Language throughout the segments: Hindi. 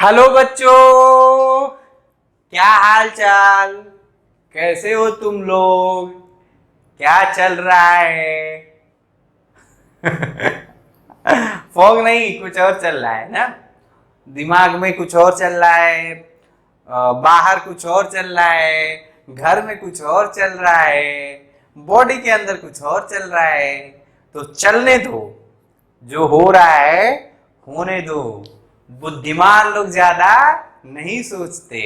हेलो बच्चों, क्या हाल चाल? कैसे हो तुम लोग? क्या चल रहा है? फॉग नहीं, कुछ और चल रहा है ना। दिमाग में कुछ और चल रहा है, बाहर कुछ और चल रहा है, घर में कुछ और चल रहा है, बॉडी के अंदर कुछ और चल रहा है। तो चलने दो, जो हो रहा है होने दो। बुद्धिमान लोग ज्यादा नहीं सोचते,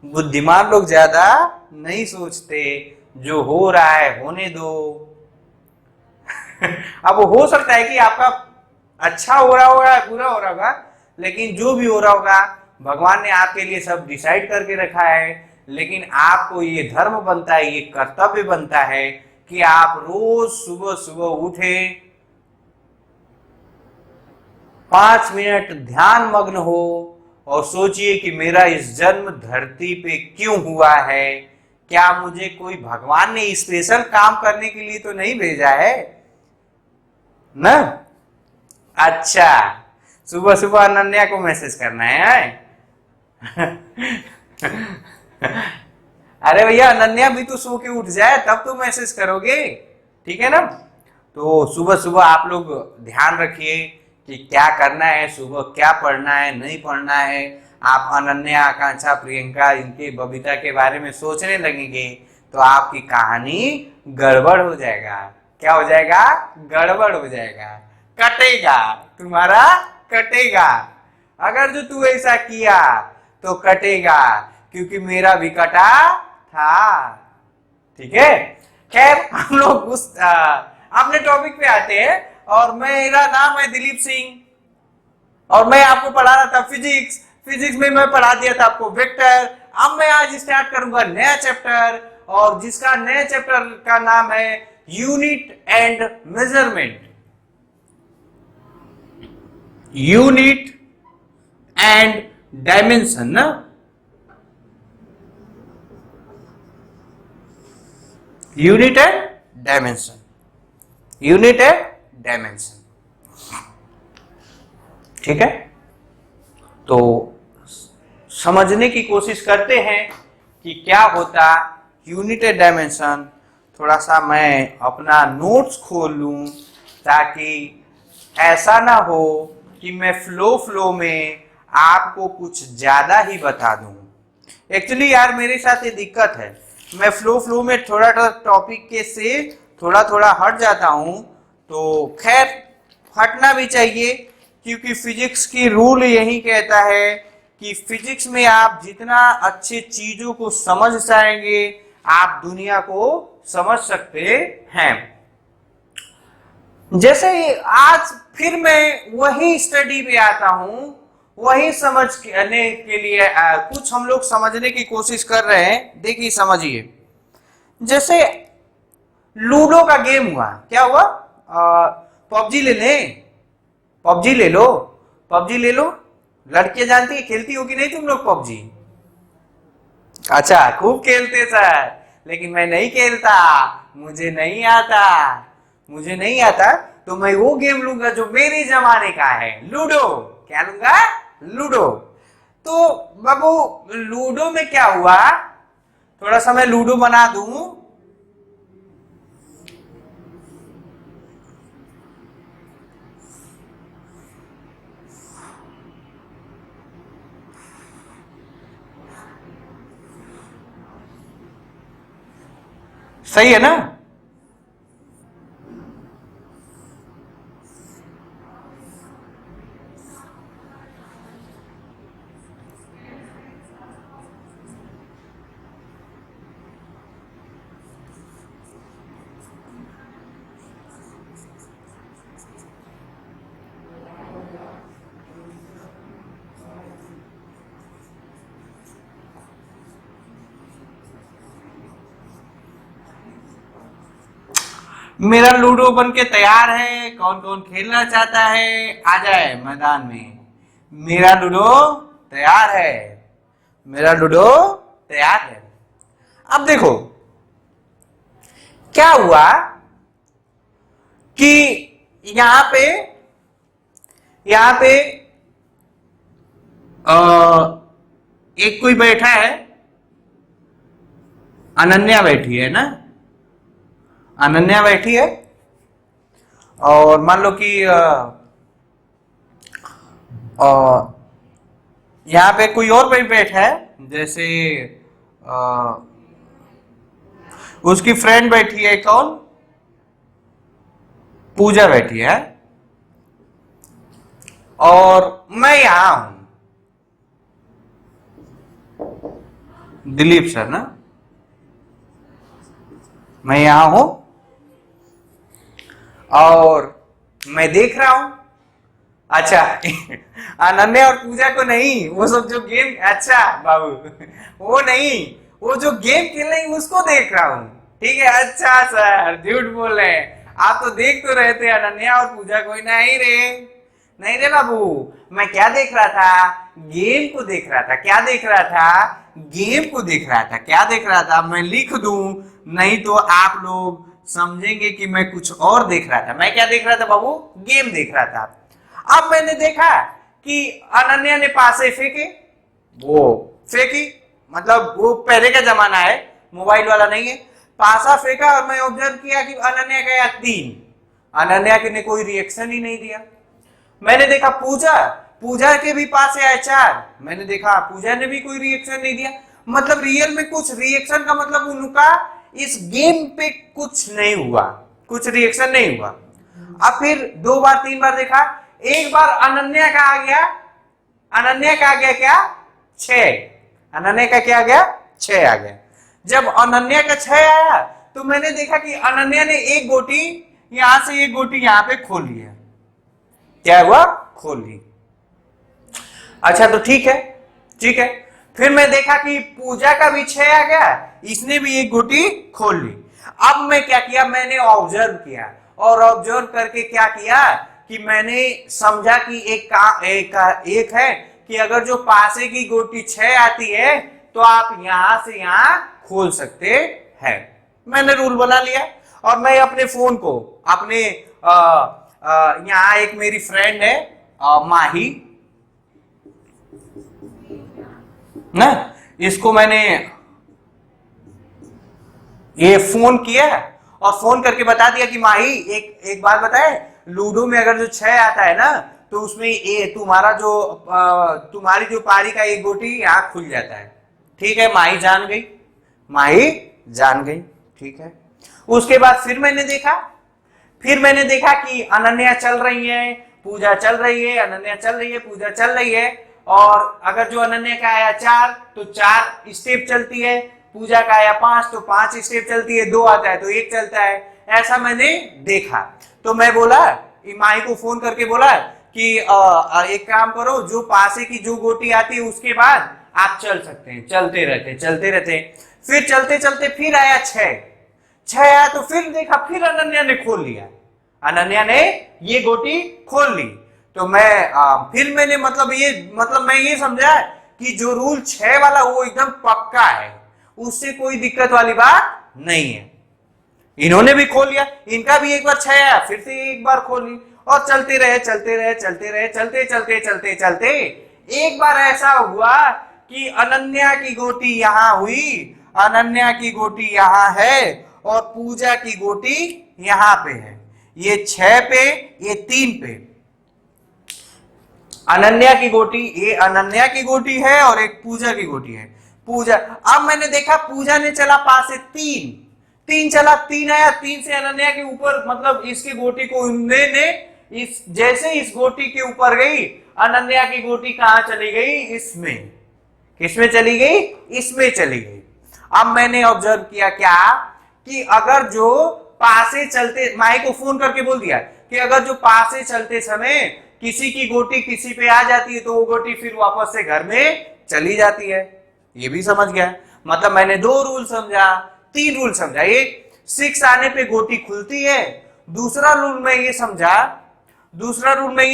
बुद्धिमान लोग ज्यादा नहीं सोचते। जो हो रहा है होने दो। अब हो सकता है कि आपका अच्छा हो रहा होगा, बुरा हो रहा होगा, लेकिन जो भी हो रहा होगा भगवान ने आपके लिए सब डिसाइड करके रखा है। लेकिन आपको ये धर्म बनता है, ये कर्तव्य बनता है कि आप रोज सुबह सुबह उठे, 5 मिनट ध्यान मग्न हो और सोचिए कि मेरा इस जन्म धरती पे क्यों हुआ है। क्या मुझे कोई भगवान ने स्पेशल काम करने के लिए तो नहीं भेजा है ना? अच्छा, सुबह सुबह अनन्या को मैसेज करना है? अरे भैया, अनन्या भी तो सो के उठ जाए तब तो मैसेज करोगे, ठीक है ना? तो सुबह सुबह आप लोग ध्यान रखिए कि क्या करना है, सुबह क्या पढ़ना है, नहीं पढ़ना है। आप अनन्या, आकांक्षा, प्रियंका, इनके, बबीता के बारे में सोचने लगेंगे तो आपकी कहानी गड़बड़ हो जाएगा। क्या हो जाएगा? गड़बड़ हो जाएगा, कटेगा, तुम्हारा कटेगा। अगर जो तू ऐसा किया तो कटेगा, क्योंकि मेरा भी कटा था। ठीक है? खैर, हम लोग उस अपने टॉपिक पे आते हैं। और मेरा नाम है दिलीप सिंह और मैं आपको पढ़ा रहा था फिजिक्स। फिजिक्स में मैं पढ़ा दिया था आपको वेक्टर। अब मैं आज स्टार्ट करूंगा नया चैप्टर, और जिसका नया चैप्टर का नाम है unit and measurement. Unit and dimension ना, unit and dimension, unit and dimension. ठीक है? तो समझने की कोशिश करते हैं कि क्या होता यूनिट एंड डायमेंशन। थोड़ा सा मैं अपना नोट्स खोल लूं ताकि ऐसा ना हो कि मैं फ्लो में आपको कुछ ज्यादा ही बता दूं। एक्चुअली यार, मेरे साथ ये दिक्कत है, मैं फ्लो में थोड़ा टॉपिक के से थोड़ा थोड़ा हट जाता हूं। तो खैर, हटना भी चाहिए, क्योंकि फिजिक्स की रूल यही कहता है कि फिजिक्स में आप जितना अच्छे चीजों को समझ जाएंगे, आप दुनिया को समझ सकते हैं। जैसे आज फिर मैं वही स्टडी पे आता हूं, वही समझने के लिए कुछ हम लोग समझने की कोशिश कर रहे हैं। देखिए, समझिए, जैसे लूडो का गेम हुआ, क्या हुआ? पबजी ले लें, पबजी ले लो, पबजी ले लो। लड़कियां जानती है, खेलती हो कि नहीं तुम लोग पबजी? अच्छा, खूब खेलते सर, लेकिन मैं नहीं खेलता, मुझे नहीं आता, मुझे नहीं आता। तो मैं वो गेम लूंगा जो मेरे जमाने का है, लूडो। क्या लूंगा? लूडो। तो बाबू, लूडो में क्या हुआ, थोड़ा सा मैं लूडो बना दूं। सही है ना? मेरा लूडो बन के तैयार है, कौन कौन खेलना चाहता है आ जाए मैदान में। मेरा लूडो तैयार है, मेरा लूडो तैयार है। अब देखो क्या हुआ कि यहां पे एक कोई बैठा है, अनन्या बैठी है ना, अनन्या बैठी है, और मान लो कि यहाँ पे कोई और भी बैठा है, जैसे उसकी फ्रेंड बैठी है, कौन, पूजा बैठी है, और मैं यहां हूं, दिलीप सर ना, मैं यहां हूं और मैं देख रहा हूं। अच्छा अनन्या और पूजा को नहीं, वो सब जो गेम, अच्छा बाबू वो नहीं, वो जो गेम खेल रही उसको देख रहा हूं। ठीक है, अच्छा सर झूठ बोल रहे हैं, आप तो देख तो रहे थे अनन्या और पूजा को। नहीं रे, नहीं रे बाबू, मैं क्या देख रहा था, गेम को देख रहा था। क्या देख रहा था, गेम को देख रहा था। क्या देख रहा था, मैं लिख दूं नहीं तो आप लोग समझेंगे कि मैं कुछ और देख रहा था। मैं क्या देख रहा था बाबू, गेम देख रहा था। अब मैंने देखा कि अनन्या ने पासे फेंके, वो फेंकी, मतलब वो पहले का जमाना है, मोबाइल वाला नहीं है। पासा फेंका और मैं ऑब्जर्व किया कि अनन्या का 3, अनन्या के ने कोई रिएक्शन ही नहीं दिया। मैंने देखा पूजा, पूजा के भी पास आया 4, मैंने देखा पूजा ने भी कोई रिएक्शन नहीं दिया। मतलब रियल में कुछ रिएक्शन का मतलब उनका इस गेम पे कुछ नहीं हुआ, कुछ रिएक्शन नहीं हुआ। अब फिर 2 बार 3 बार देखा, एक बार अनन्या का आ गया, अनन्या का आ गया क्या, 6, अनन्या का क्या आ गया, 6 आ गया। जब अनन्या का 6 आया तो मैंने देखा कि अनन्या ने एक गोटी यहां से एक गोटी यहां पे खोल लिया। क्या हुआ, खोल ली। अच्छा तो ठीक है, ठीक है। फिर मैं देखा कि पूजा का भी 6 आ गया, इसने भी एक गोटी खोल ली। अब मैं क्या किया, मैंने ऑब्जर्व किया, और ऑब्जर्व करके क्या किया कि मैंने समझा कि एक है कि अगर जो पासे की गोटी 6 आती है तो आप यहां से यहां खोल सकते हैं। मैंने रूल बना लिया, और मैं अपने फोन को, अपने यहाँ एक मेरी फ्रेंड है माही ना, इसको मैंने ये फोन किया और फोन करके बता दिया कि माही एक बात बताए, लूडो में अगर जो 6 आता है ना तो उसमें ये तुम्हारा जो तुम्हारी जो पारी का एक गोटी यहाँ खुल जाता है। ठीक है, माही जान गई, माही जान गई, ठीक है। उसके बाद फिर मैंने देखा कि अनन्या चल रही है, पूजा चल रही है, अनन्या चल रही है, पूजा चल रही है, और अगर जो अनन्या का आया 4 तो 4 स्टेप चलती है, पूजा का आया 5 तो 5 स्टेप चलती है, 2 आता है तो 1 चलता है। ऐसा मैंने देखा, तो मैं बोला, माही को फोन करके बोला कि एक काम करो, जो पासे की जो गोटी आती है उसके बाद आप चल सकते हैं। चलते रहते, फिर चलते चलते फिर आया 6 आया तो फिर देखा, फिर अनन्या ने खोल लिया, अनन्या ने ये गोटी खोल ली। तो फिर मैंने मतलब मैं ये समझा कि जो रूल 6 वाला वो एकदम पक्का है, उससे कोई दिक्कत वाली बात नहीं है। इन्होंने भी खोल लिया, इनका भी एक बार 6 आया, फिर से एक बार खोल ली, और चलते चलते एक बार ऐसा हुआ कि अनन्या की गोटी यहां हुई, अनन्या की गोटी यहां है, और पूजा की गोटी यहां पे है। ये 6 पे, ये 3 पे, अनन्या की गोटी, ये अनन्या की गोटी है और एक पूजा की गोटी है। पूजा, अब मैंने देखा पूजा ने चला पास से 3 चला, 3 आया, 3 से अनन्या के ऊपर, मतलब इसकी गोटी को ने इस जैसे इस गोटी के ऊपर गई, अनन्या की गोटी कहां चली गई, इसमें। किसमें चली गई, इसमें चली गई। अब मैंने ऑब्जर्व किया क्या कि अगर जो पासे चलते, माई को फोन करके बोल दिया कि अगर जो पासे चलते समय किसी की गोटी किसी पे आ जाती है तो वो गोटी फिर वापस से घर में चली जाती है। ये भी समझ गया, मतलब मैंने 2 रूल समझा, 3 रूल समझा। एक, 6 आने पे गोटी खुलती है। दूसरा रूल मैं ये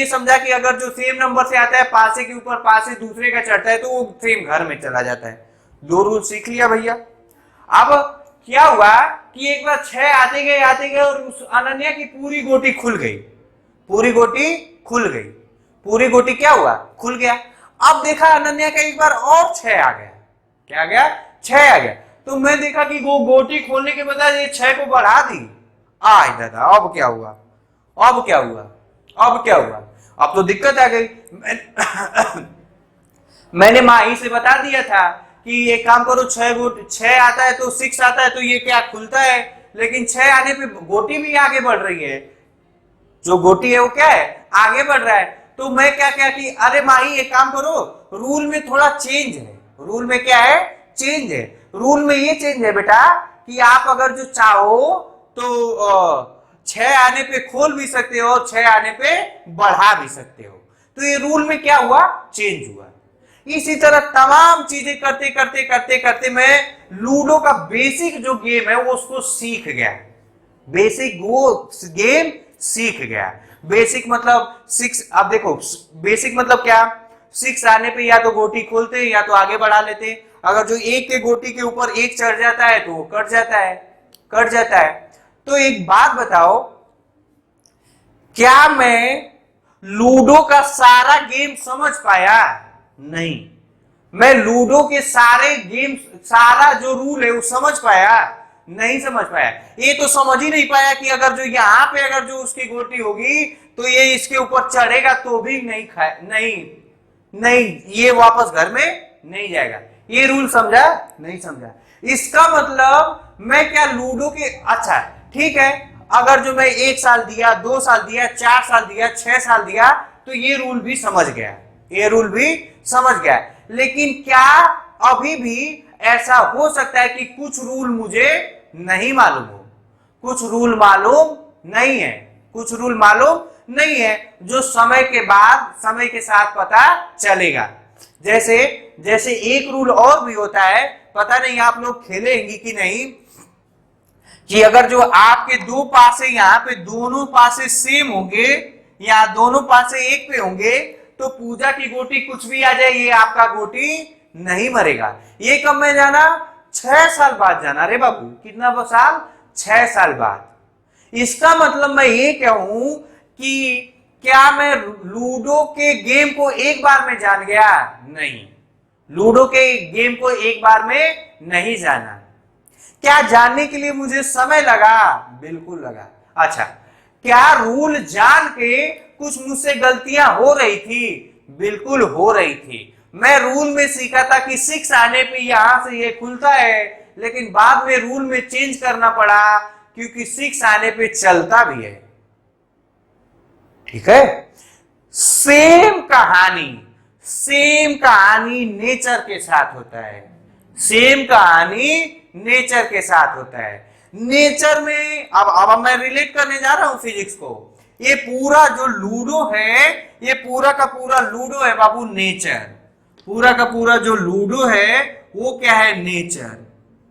समझा कि अगर जो सेम नंबर से आता है, पासे के ऊपर पासे दूसरे का चढ़ता है तो वो सेम घर में चला जाता है। 2 रूल सीख लिया भैया। अब क्या हुआ कि एक बार 6 आते गए और उस अनन्या की पूरी गोटी खुल गई, पूरी गोटी क्या हुआ, खुल गया। अब देखा अनन्या का एक बार और 6 आ गया। क्या आ गया? 6 आ गया। तो मैं देखा कि वो गोटी खोलने के बजाय ये 6 को बढ़ा दी। आय दादा, अब क्या हुआ? अब क्या हुआ? अब क्या हुआ? अब तो दिक्कत आ गई। मैंने माही से बता दिया था कि ये काम करो, 6 आता है तो 6 आता है तो ये क्या खुलता है, लेकिन 6 आने पे गोटी भी आगे बढ़ रही है। जो गोटी है वो क्या है? आगे बढ़ रहा है। तो मैं क्या क्या कि अरे माही एक काम करो, रूल में थोड़ा चेंज है। रूल में क्या है? चेंज है। रूल में ये चेंज है बेटा कि आप अगर जो चाहो तो 6 आने पे खोल भी सकते हो, 6 आने पे बढ़ा भी सकते हो। तो ये रूल में क्या हुआ? चेंज हुआ। इसी तरह तमाम चीजें करते करते करते करते मैं लूडो का बेसिक जो गेम है वो उसको सीख गया। बेसिक वो गेम सीख गया। बेसिक मतलब 6। अब देखो बेसिक मतलब क्या? 6 आने पे या तो गोटी खोलते या तो आगे बढ़ा लेते। अगर जो एक के गोटी के ऊपर एक चढ़ जाता है तो वो कट जाता है, कट जाता है। तो एक बात बताओ, क्या मैं लूडो का सारा गेम समझ पाया? नहीं। मैं लूडो के सारे गेम, सारा जो रूल है वो समझ पाया? नहीं समझ पाया। ये तो समझ ही नहीं पाया कि अगर जो यहां पे अगर जो उसकी गोटी होगी तो ये इसके ऊपर चढ़ेगा तो भी नहीं खाए, नहीं नहीं, ये वापस घर में नहीं जाएगा। ये रूल समझा? नहीं समझा। इसका मतलब मैं क्या लूडो के, अच्छा ठीक है, अगर जो मैं 1 साल दिया, 2 साल दिया, 4 साल दिया, 6 साल दिया तो ये रूल भी समझ गया, ये रूल भी समझ गया। लेकिन क्या अभी भी ऐसा हो सकता है कि कुछ रूल मुझे नहीं मालूम हो? कुछ रूल मालूम नहीं है, कुछ रूल मालूम नहीं है जो समय के बाद, समय के साथ पता चलेगा। जैसे जैसे एक रूल और भी होता है, पता नहीं आप लोग खेलेंगे कि नहीं, कि अगर जो आपके 2 पासे यहाँ पे दोनों पासे सेम होंगे या दोनों पासे एक पे होंगे तो पूजा की गोटी कुछ भी आ जाए ये आपका गोटी नहीं मरेगा। ये कब मैं जाना? 6 साल बाद जाना। अरे बाबू कितना साल? 6 साल बाद। इसका मतलब मैं ये कहूं कि क्या मैं लूडो के गेम को एक बार में जान गया? नहीं, लूडो के गेम को एक बार में नहीं जाना। क्या जानने के लिए मुझे समय लगा? बिल्कुल लगा। अच्छा, क्या रूल जान के कुछ मुझसे गलतियां हो रही थी? बिल्कुल हो रही थी। मैं रूल में सीखा था कि 6 आने पे यहां से ये खुलता है, लेकिन बाद में रूल में चेंज करना पड़ा क्योंकि 6 आने पे चलता भी है। ठीक है। सेम कहानी, सेम कहानी नेचर के साथ होता है। सेम कहानी नेचर के साथ होता है। नेचर में अब मैं रिलेट करने जा रहा हूं फिजिक्स को। ये पूरा जो लूडो है, ये पूरा का पूरा लूडो है बाबू नेचर। पूरा का पूरा जो लूडो है वो क्या है? नेचर।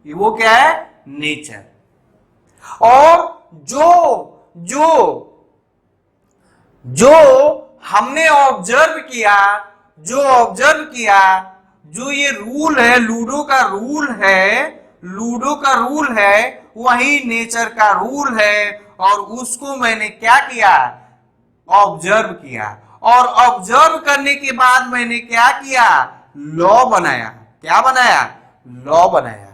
वो क्या है? नेचर। और जो जो जो हमने ऑब्जर्व किया, जो ऑब्जर्व किया, जो ये रूल है, लूडो का रूल है, लूडो का रूल है, वही नेचर का रूल है। और उसको मैंने क्या किया? ऑब्जर्व किया। और ऑब्जर्व करने के बाद मैंने क्या किया? लॉ बनाया। क्या बनाया? लॉ बनाया।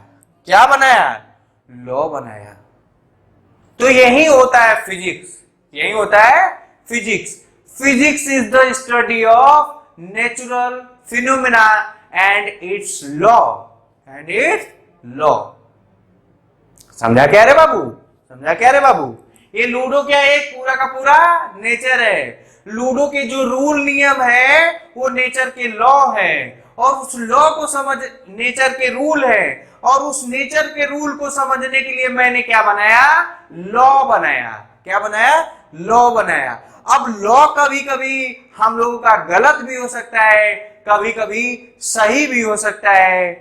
क्या बनाया? लॉ बनाया। तो यही होता है फिजिक्स, यही होता है physics. Physics is the study of natural phenomena and it's law, and it's law. समझा क्या रे बाबू? समझा क्या रे बाबू? ये लूडो क्या है? पूरा का पूरा नेचर है। लूडो के जो रूल नियम है वो नेचर के लॉ है, और उस लॉ को समझ, नेचर के रूल है, और उस नेचर के रूल को समझने के लिए मैंने क्या बनाया? लॉ बनाया। क्या बनाया? लॉ बनाया। अब लॉ कभी कभी हम लोगों का गलत भी हो सकता है, कभी कभी सही भी हो सकता है।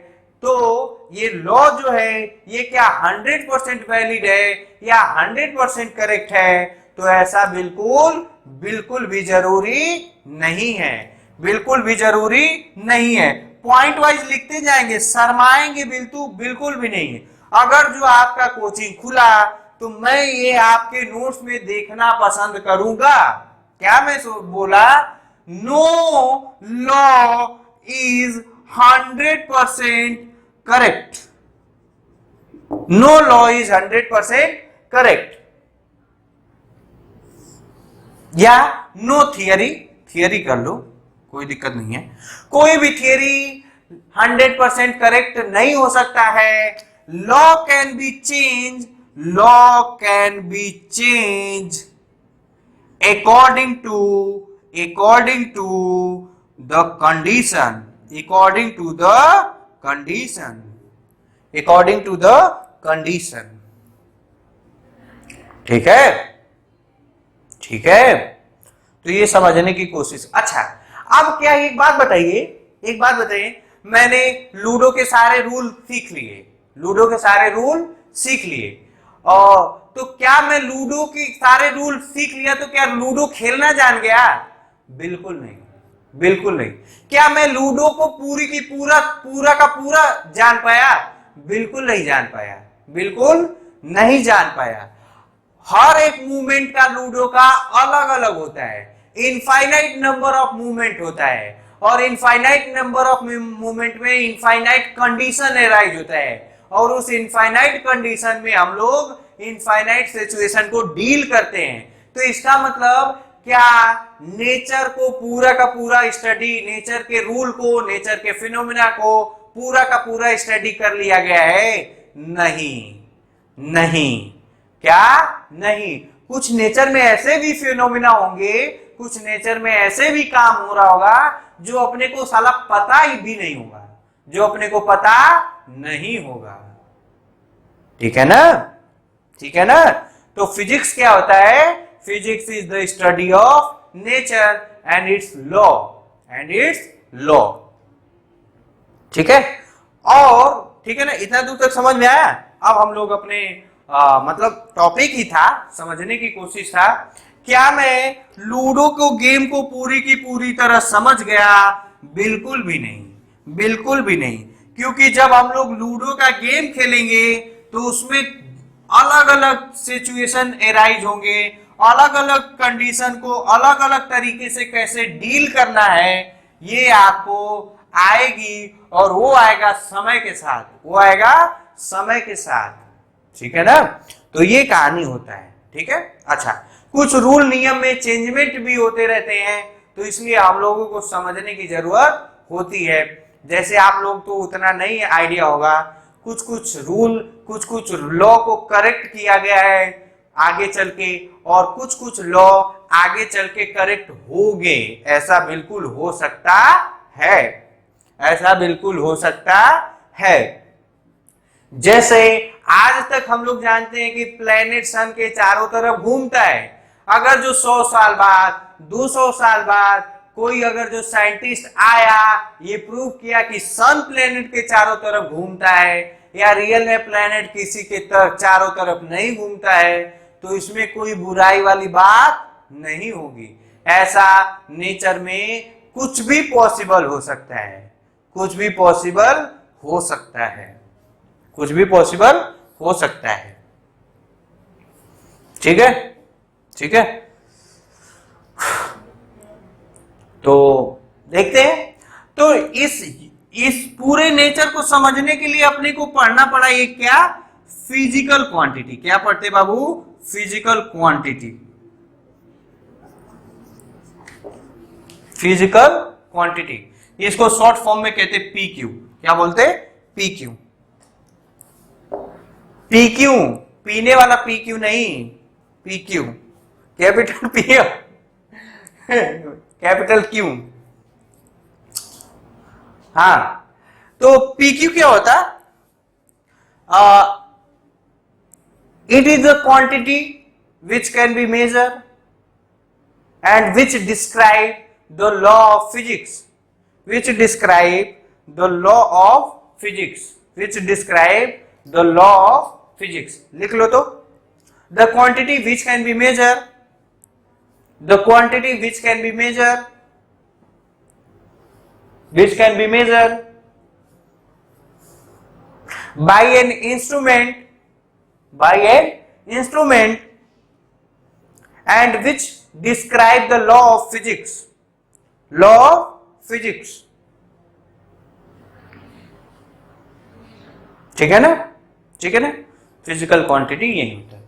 तो ये लॉ जो है ये क्या 100% वैलिड है या 100% करेक्ट है? तो ऐसा बिल्कुल बिल्कुल भी जरूरी नहीं है, बिल्कुल भी जरूरी नहीं है। पॉइंट वाइज लिखते जाएंगे, शर्माएंगे बिल्कुल भी नहीं है। अगर जो आपका कोचिंग खुला तो मैं ये आपके नोट्स में देखना पसंद करूंगा। क्या मैं बोला? No law is 100% correct. No law is 100% correct. या नो थियरी, थियरी कर लो, कोई दिक्कत नहीं है। कोई भी थियरी 100% करेक्ट नहीं हो सकता है। Law can be change, law can be change according to the condition, according to the condition, according to the condition। ठीक है, ठीक है, तो ये समझने की कोशिश। अच्छा, अब क्या एक बात बताइए, एक बात बताइए, मैंने लूडो के सारे रूल सीख लिए, लूडो के सारे रूल सीख लिए, और तो क्या मैं लूडो के सारे रूल सीख लिया तो क्या लूडो खेलना जान गया? बिल्कुल नहीं, बिल्कुल नहीं। क्या मैं लूडो को पूरी की पूरा का पूरा जान पाया? बिल्कुल नहीं जान पाया, बिल्कुल नहीं जान पाया। हर एक मूवमेंट का लूडो का अलग अलग होता है, इनफाइनाइट नंबर ऑफ मूवमेंट होता है, और इनफाइनाइट नंबर ऑफ मूवमेंट में इनफाइनाइट कंडीशन एराइज होता है, और उस इनफाइनाइट कंडीशन में हम लोग इनफाइनाइट सिचुएशन को डील करते हैं। तो इसका मतलब क्या नेचर को पूरा का पूरा स्टडी, नेचर के रूल को, नेचर के फिनोमिना को पूरा का पूरा स्टडी कर लिया गया है? नहीं, नहीं। क्या नहीं? कुछ नेचर में ऐसे भी फिनोमिना होंगे, कुछ नेचर में ऐसे भी काम हो रहा होगा जो अपने को साला पता ही भी नहीं होगा, जो अपने को पता नहीं होगा। ठीक है ना, ठीक है ना। तो फिजिक्स क्या होता है? Physics is the study of nature and it's law, and it's law. ठीक है, और ठीक है ना, इतना दूर तक समझ में आया। अब हम लोग अपने मतलब टॉपिक ही था, समझने की कोशिश था। क्या मैं लूडो को गेम को पूरी की पूरी तरह समझ गया? बिल्कुल भी नहीं, बिल्कुल भी नहीं। क्योंकि जब हम लोग लूडो का गेम खेलेंगे तो उसमें अलग अलग सिचुएशन एराइज होंगे, अलग अलग कंडीशन को अलग अलग तरीके से कैसे डील करना है ये आपको आएगी, और वो आएगा समय के साथ, वो आएगा समय के साथ। ठीक है ना, तो ये कहानी होता है। ठीक है, अच्छा, कुछ रूल नियम में चेंजमेंट भी होते रहते हैं, तो इसलिए हम लोगों को समझने की जरूरत होती है। जैसे आप लोग तो उतना नहीं आइडिया होगा, कुछ कुछ रूल, कुछ कुछ लॉ को करेक्ट किया गया है आगे चल के, और कुछ कुछ लॉ आगे चल के करेक्ट होंगे। ऐसा बिल्कुल हो सकता है, ऐसा बिल्कुल हो सकता है। जैसे आज तक हम लोग जानते हैं कि प्लेनेट सन के चारों तरफ घूमता है। अगर जो 100 साल बाद, 200 साल बाद कोई अगर जो साइंटिस्ट आया, ये प्रूव किया कि सन प्लेनेट के चारों तरफ घूमता है, या रियल में प्लेनेट किसी के चारों तरफ नहीं घूमता है, तो इसमें कोई बुराई वाली बात नहीं होगी। ऐसा नेचर में कुछ भी पॉसिबल हो सकता है, कुछ भी पॉसिबल हो सकता है, कुछ भी पॉसिबल हो सकता है। ठीक है, ठीक है। तो देखते हैं, तो इस पूरे नेचर को समझने के लिए अपने को पढ़ना पड़ा ये क्या? Physical quantity. क्या पढ़ते बाबू? Physical quantity, physical quantity. इसको शॉर्ट फॉर्म में कहते पीक्यू। क्या बोलते? पीक्यू। पीक्यू, पीने वाला पीक्यू नहीं, PQ, capital P, capital Q. हाँ, तो पीक्यू क्या होता? It is the quantity which can be measure and which describe the law of physics, which describe the law of physics, which describe the law of physics. लिख लो तो, the quantity which can be measure, the quantity which can be measured, which can be measured by an instrument, by an instrument, and which describe the law of physics, law of physics, ठीक है ना, ठीक है ना। फिजिकल क्वांटिटी यही होता है।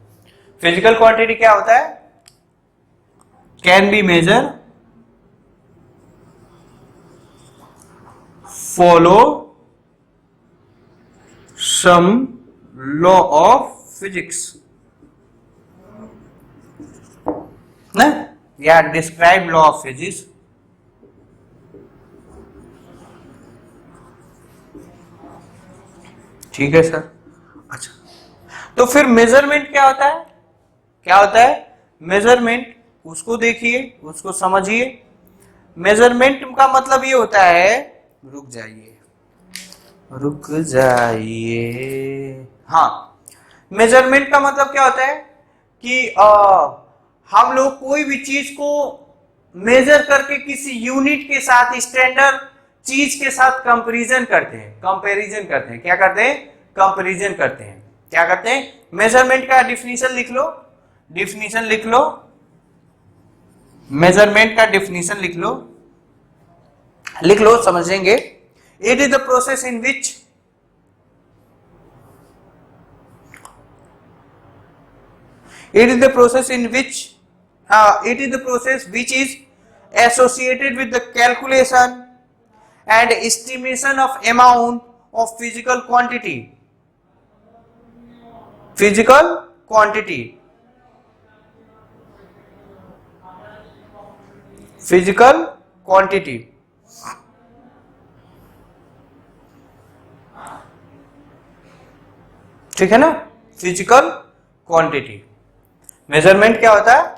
फिजिकल क्वांटिटी क्या होता है? Can be measure, follow some law of physics ना, या डिस्क्राइब लॉ ऑफ फिजिक्स। ठीक है सर। अच्छा, तो फिर मेजरमेंट क्या होता है? क्या होता है मेजरमेंट? उसको देखिए, उसको समझिए। मेजरमेंट का मतलब ये होता है, रुक जाइए, रुक जाइए। हाँ, मेजरमेंट का मतलब क्या होता है कि हम लोग कोई भी चीज को मेजर करके किसी यूनिट के साथ, स्टैंडर्ड चीज के साथ कंपैरिजन करते हैं, कंपैरिजन करते हैं। क्या करते हैं? कंपैरिजन करते हैं। क्या करते हैं? मेजरमेंट का डिफिनीशन लिख लो, डिफिनीशन लिख लो, मेजरमेंट का डिफिनीशन लिख लो, लिख लो, समझेंगे। It is the process in which it is the process in which it is the process which is associated with the calculation and estimation of amount of physical quantity, physical quantity, physical quantity। ठीक है ना, फिजिकल क्वांटिटी। मेजरमेंट क्या होता है?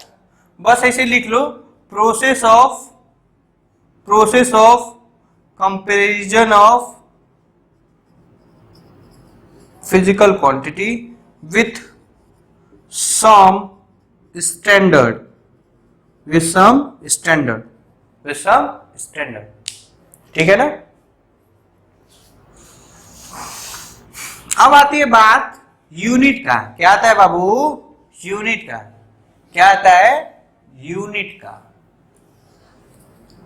बस ऐसे लिख लो, process of comparison of physical quantity with some standard, with some standard, with some standard. ठीक है ना। अब आती है बात यूनिट का। क्या आता है बाबू? यूनिट का। क्या आता है? यूनिट का।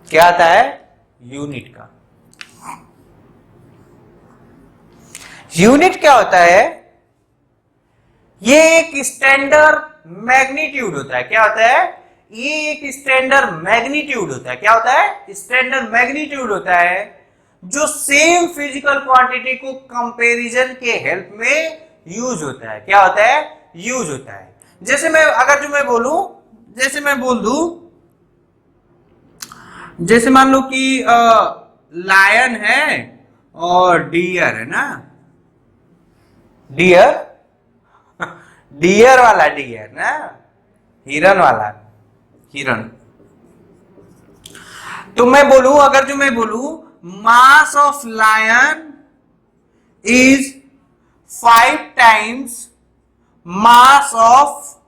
क्या आता है? यूनिट का। यूनिट क्या होता है? ये एक स्टैंडर्ड मैग्नीट्यूड होता है। क्या होता है? ये एक स्टैंडर्ड मैग्नीट्यूड होता है। क्या होता है? स्टैंडर्ड मैग्नीट्यूड होता है जो सेम फिजिकल क्वांटिटी को कंपैरिजन के हेल्प में यूज होता है। क्या होता है? यूज होता है। जैसे मैं अगर जो मैं बोलूं, जैसे मैं बोल दूं, जैसे मान लो कि लायन है और डियर है ना, डियर, डियर वाला डियर ना, हिरन वाला हिरन। तो मैं बोलूं, अगर जो मैं बोलूं mass of lion is 5 times mass of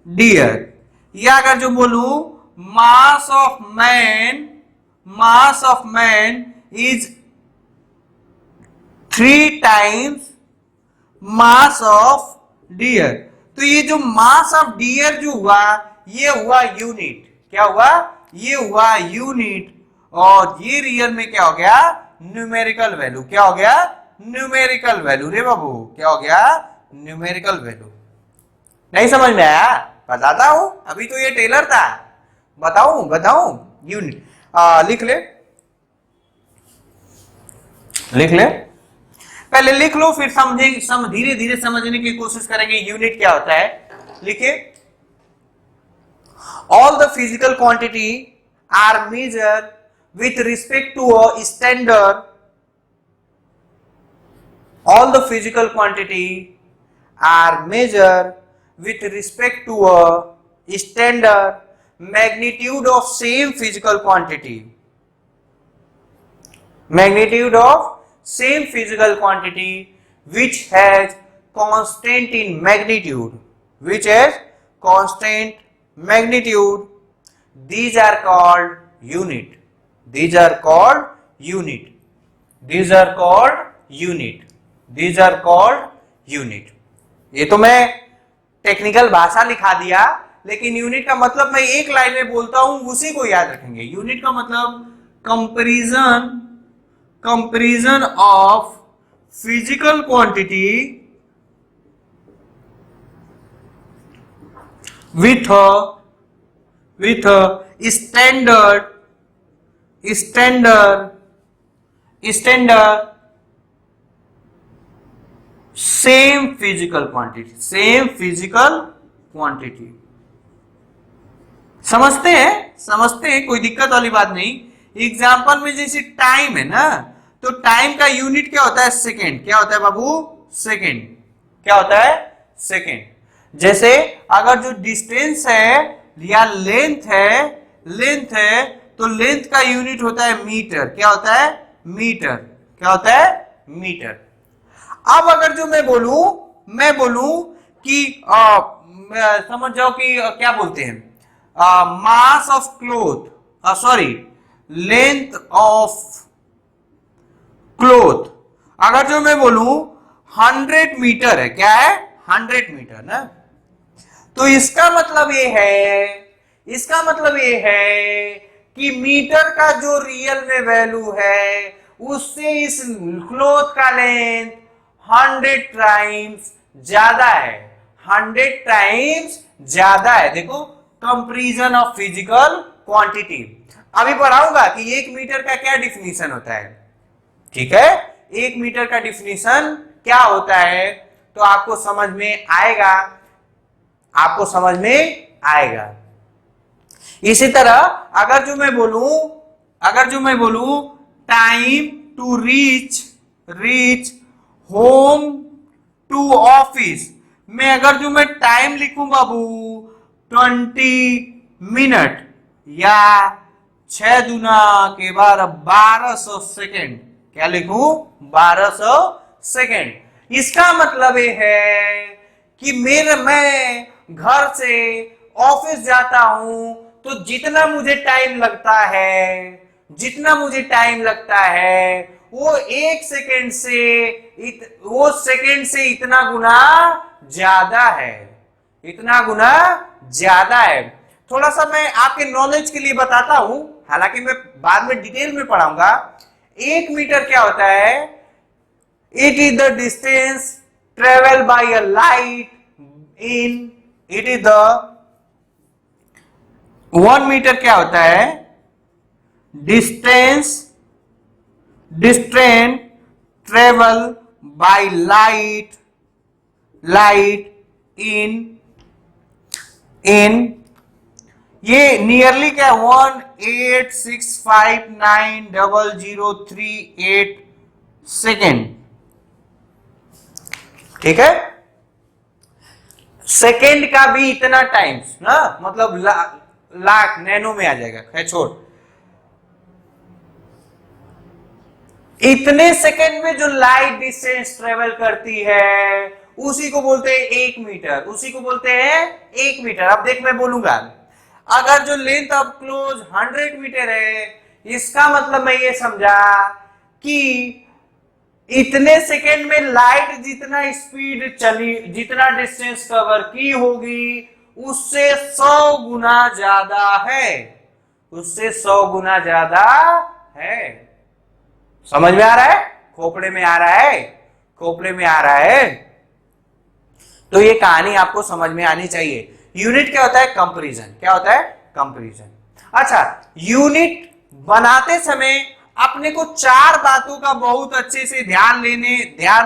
deer, या अगर जो बोलूं mass of man is 3 times mass of deer. तो ये जो मास ऑफ डियर जो हुआ, ये हुआ यूनिट। क्या हुआ? ये हुआ यूनिट। और ये रियल में क्या हो गया? Numerical value. क्या हो गया? Numerical value. रे बाबू, क्या हो गया? Numerical value. नहीं समझ में आया? बताता हूं, अभी तो ये टेलर था। बताऊं यूनिट। लिख ले, लिख ले, पहले लिख लो, फिर समझेंगे, धीरे धीरे समझने की कोशिश करेंगे यूनिट क्या होता है। लिखिए, all the physical quantity are measured with respect to a standard, all the physical quantity are measured with respect to a standard magnitude of same physical quantity, magnitude of same physical quantity which has constant in magnitude, which has constant magnitude. These are called unit. These are called unit. These are called unit. These are called unit. ये तो मैं टेक्निकल भाषा लिखा दिया, लेकिन यूनिट का मतलब मैं एक लाइन में बोलता हूं, उसी को याद रखेंगे। यूनिट का मतलब comparison of physical quantity with a standard same physical quantity। समझते हैं, कोई दिक्कत वाली बात नहीं। एग्जाम्पल में जैसे टाइम है ना, तो टाइम का यूनिट क्या होता है? सेकेंड। क्या होता है बाबू? सेकेंड। क्या होता है? सेकेंड। जैसे अगर जो डिस्टेंस है या लेंथ है तो लेंथ का यूनिट होता है मीटर। क्या होता है? मीटर। क्या होता है? मीटर। अब अगर जो मैं बोलूं कि समझ जाओ कि क्या बोलते हैं, mass of cloth, sorry, length of cloth. अगर जो मैं बोलूं 100 मीटर है, क्या है? 100 मीटर ना। तो इसका मतलब ये है कि मीटर का जो रियल में वैल्यू है उससे इस क्लोथ का लेंथ 100 टाइम्स ज्यादा है। 100 टाइम्स ज्यादा है। देखो, कंपैरिजन ऑफ फिजिकल क्वांटिटी। अभी पढ़ाऊंगा कि 1 मीटर का क्या डिफिनीशन होता है। ठीक है, 1 मीटर का डिफिनीशन क्या होता है तो आपको समझ में आएगा। इसी तरह अगर जो मैं बोलूं time to reach home to office में, अगर जो मैं टाइम लिखूं बाबू 20 मिनट या 6 दूना के 1200 सेकेंड। क्या लिखूं? 1200 सेकेंड। इसका मतलब ये है कि मैं घर से ऑफिस जाता हूं तो जितना मुझे टाइम लगता है वो 1 सेकेंड से इतना गुना ज्यादा है। थोड़ा सा मैं आपके नॉलेज के लिए बताता हूं, हालांकि मैं बाद में डिटेल में पढ़ाऊंगा। 1 मीटर क्या होता है? It is the distance travel by a light in, it is the 1 metre क्या होता है? Distance travel by light in ये नियरली क्या 186590038 सेकेंड। ठीक है, सेकेंड का भी इतना टाइम्स ना, मतलब लाख नैनो में आ जाएगा। खैर छोड़, इतने सेकेंड में जो लाइट डिस्टेंस ट्रेवल करती है उसी को बोलते हैं 1 मीटर। अब देख, मैं बोलूंगा अगर जो लेंथ ऑफ क्लोज 100 मीटर है, इसका मतलब मैं ये समझा कि इतने सेकेंड में लाइट जितना स्पीड चली, जितना डिस्टेंस कवर की होगी उससे 100 गुना ज्यादा है। समझ में आ रहा है? खोपड़े में आ रहा है। तो ये कहानी आपको समझ में आनी चाहिए। यूनिट क्या होता है? कंपैरिजन। अच्छा, यूनिट बनाते समय अपने को 4 बातों का बहुत अच्छे से ध्यान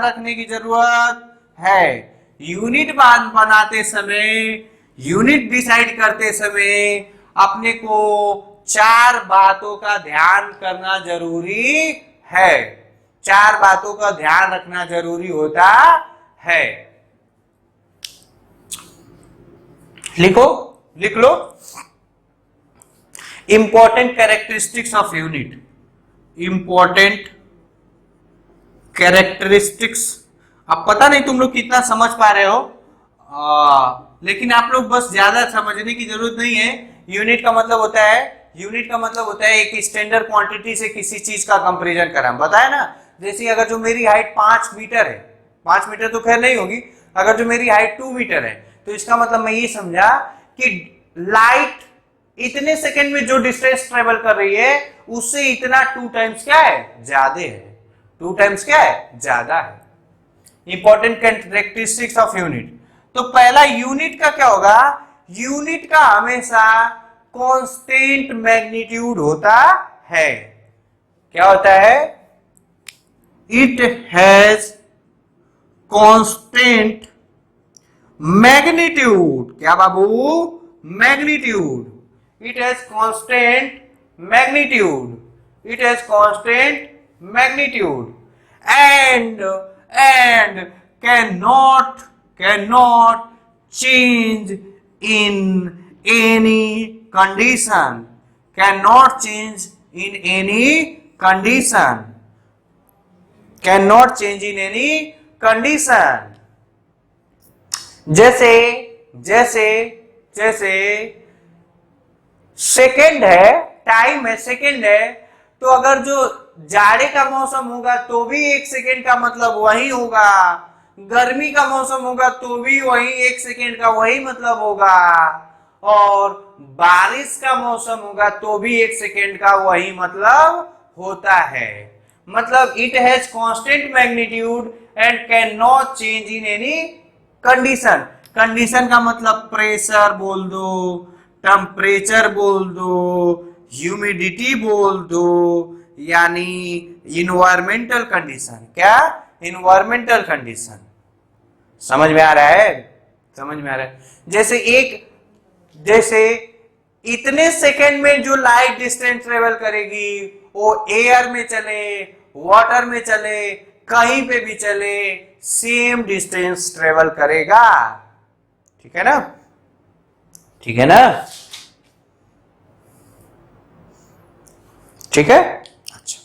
रखने की जरूरत है। यूनिट बनाते समय, यूनिट डिसाइड करते समय अपने को 4 बातों का ध्यान करना जरूरी है। 4 बातों का ध्यान रखना जरूरी होता है। लिख लो। Important characteristics of unit. अब पता नहीं तुम लोग कितना समझ पा रहे हो, लेकिन आप लोग बस ज्यादा समझने की जरूरत नहीं है। यूनिट का मतलब होता है एक स्टैंडर्ड क्वांटिटी से किसी चीज का कंपैरिजन करा। बताया ना, जैसे अगर जो मेरी हाइट 5 मीटर है, 5 मीटर तो खैर नहीं होगी, अगर जो मेरी हाइट 2 मीटर है तो इसका मतलब मैं ये समझा कि लाइट इतने सेकंड में जो डिस्टेंस ट्रेवल कर रही है उससे इतना 2 टाइम्स क्या है? ज्यादा है। 2 टाइम्स क्या है? ज्यादा है। Important characteristics of unit. तो पहला यूनिट का क्या होगा, यूनिट का हमेशा कांस्टेंट मैग्नीट्यूड होता है। क्या होता है, इट हैज कांस्टेंट मैग्नीट्यूड। क्या बाबू, magnitude. It has constant magnitude, it has constant magnitude and cannot change in any condition, cannot change in any condition, cannot change in any condition। जैसे जैसे जैसे सेकंड है, टाइम है, सेकंड है, तो अगर जो जाड़े का मौसम होगा तो भी 1 सेकेंड का मतलब वही होगा, गर्मी का मौसम होगा तो भी वही 1 सेकेंड का वही मतलब होगा, और बारिश का मौसम होगा तो भी 1 सेकेंड का वही मतलब होता है। मतलब it has constant magnitude and can not change in any condition. Condition का मतलब प्रेशर बोल दो, टेम्परेचर बोल दो, ह्यूमिडिटी बोल दो, यानी इन्वायरमेंटल कंडीशन। क्या, इन्वायरमेंटल कंडीशन। समझ में आ रहा है, समझ में आ रहा है। जैसे इतने सेकेंड में जो लाइट डिस्टेंस ट्रेवल करेगी वो एयर में चले, वाटर में चले, कहीं पे भी चले, सेम डिस्टेंस ट्रेवल करेगा। ठीक है ना, ठीक है ना, ठीक है, अच्छा,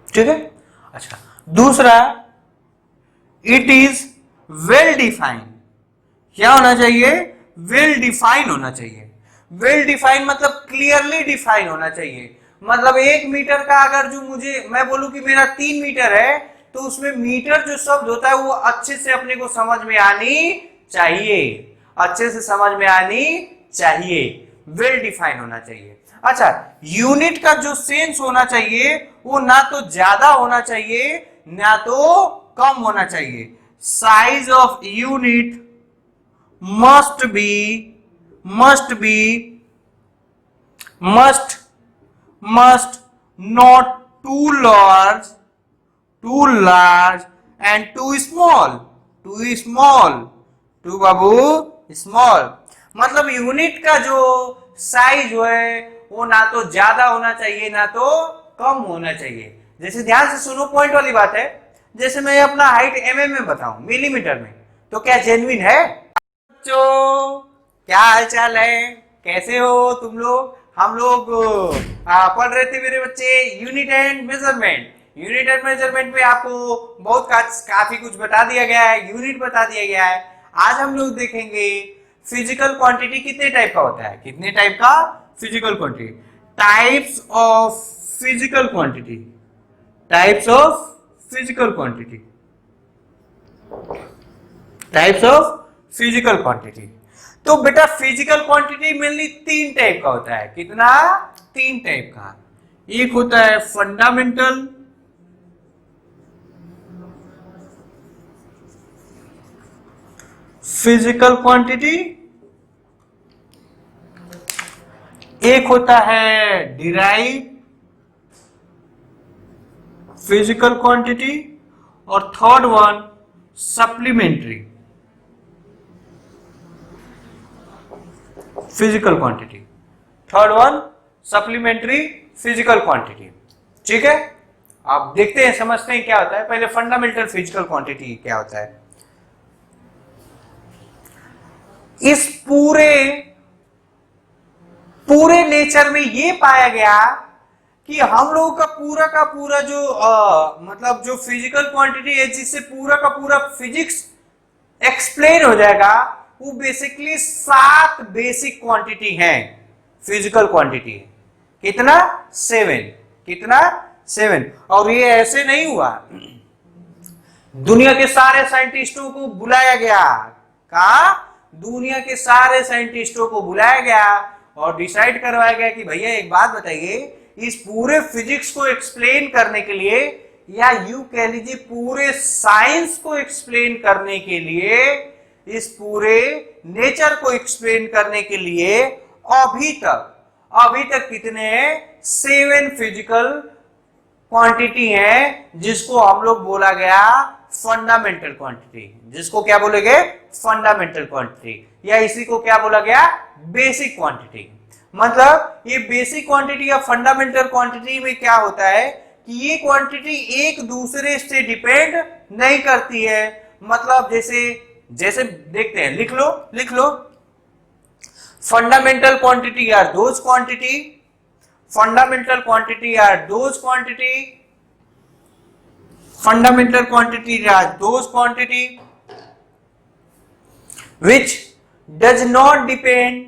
ठीक है। अच्छा, दूसरा, इट इज वेल डिफाइंड। क्या होना चाहिए, वेल डिफाइन होना चाहिए। वेल डिफाइन मतलब क्लियरली डिफाइन होना चाहिए। मतलब 1 मीटर का अगर जो मुझे मैं बोलूं कि मेरा 3 मीटर है, तो उसमें मीटर जो शब्द होता है वो अच्छे से अपने को समझ में आनी चाहिए, अच्छे से समझ में आनी चाहिए, वेल डिफाइन होना चाहिए। अच्छा, यूनिट का जो सेंस होना चाहिए वो ना तो ज्यादा होना चाहिए ना तो कम होना चाहिए। Size of unit must not too large and too small, too Babu small। मतलब यूनिट का जो साइज है वो ना तो ज्यादा होना चाहिए ना तो कम होना चाहिए। जैसे ध्यान से सुनो, पॉइंट वाली बात है। जैसे मैं अपना हाइट mm में बताऊं, मिलीमीटर में, तो क्या जेन्युइन है? बच्चों, क्या हाल चाल है, कैसे हो तुम लोग? हम लोग पढ़ रहे थे मेरे बच्चे unit and measurement. Unit and measurement में आपको बहुत काफी कुछ बता दिया गया है, यूनिट बता दिया गया है। आज हम लोग देखेंगे फिजिकल क्वांटिटी कितने टाइप का होता है, कितने टाइप का physical quantity, types of physical quantity, types of physical quantity, types of physical quantity. तो बेटा फिजिकल क्वांटिटी मेनली 3 टाइप का होता है। कितना? 3 टाइप का। एक होता है फंडामेंटल, फिजिकल क्वांटिटी, एक होता है डिराइव फिजिकल क्वांटिटी, और third one supplementary physical quantity, third one supplementary physical quantity. ठीक है, आप देखते हैं, समझते हैं क्या होता है। पहले फंडामेंटल फिजिकल क्वांटिटी क्या होता है। इस पूरे नेचर में ये पाया गया कि हम लोगों का पूरा जो मतलब जो फिजिकल क्वांटिटी है, जिससे पूरा का पूरा फिजिक्स एक्सप्लेन हो जाएगा, वो बेसिकली 7 बेसिक क्वांटिटी हैं फिजिकल क्वांटिटी। कितना? 7। कितना? 7। और ये ऐसे नहीं हुआ, दुनिया के सारे साइंटिस्टों को बुलाया गया। कहा? दुनिया के सारे साइंटिस्टों को बुलाया गया और डिसाइड करवाया गया कि भैया एक बात बताइए, इस पूरे फिजिक्स को एक्सप्लेन करने के लिए या यूं कह लीजिए पूरे साइंस को एक्सप्लेन करने के लिए, इस पूरे नेचर को एक्सप्लेन करने के लिए अभी तक कितने 7 फिजिकल क्वांटिटी हैं जिसको हम लोग बोला गया फंडामेंटल क्वांटिटी। जिसको क्या बोले गए? फंडामेंटल क्वांटिटी, या इसी को क्या बोला गया? Basic quantity. मतलब ये बेसिक क्वांटिटी या फंडामेंटल क्वांटिटी में क्या होता है कि ये क्वांटिटी एक दूसरे से डिपेंड नहीं करती है। मतलब जैसे देखते हैं, लिख लो fundamental quantity are those quantity, fundamental quantity are those quantity which does not depend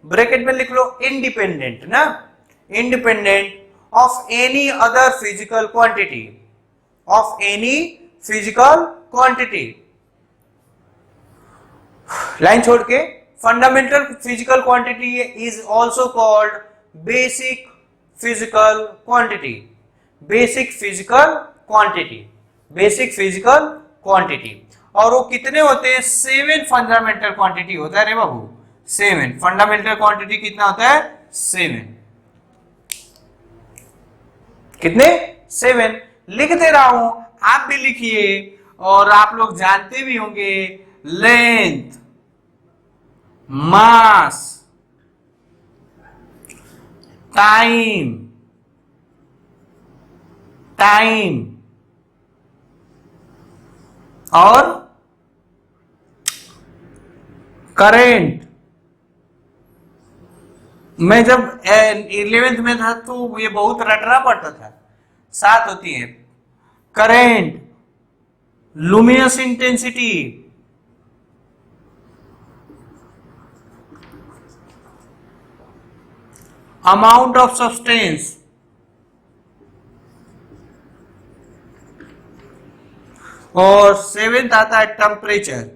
bracket में लिख लो independent ना, independent of any other physical quantity, line छोड़ के fundamental physical quantity is also called basic physical quantity, और वो कितने होते हैं? 7 फंडामेंटल क्वांटिटी होता है रे बाबू, 7 फंडामेंटल क्वांटिटी। कितना होता है? 7। कितने? 7 लिख दे रहा हूं, आप भी लिखिए। और आप लोग जानते भी होंगे लेंथ, मास, टाइम और करंट। मैं जब 11th में था तो ये बहुत रटना पड़ता था। 7 होती है current, luminous intensity, amount of substance, और 7th आता है टेम्परेचर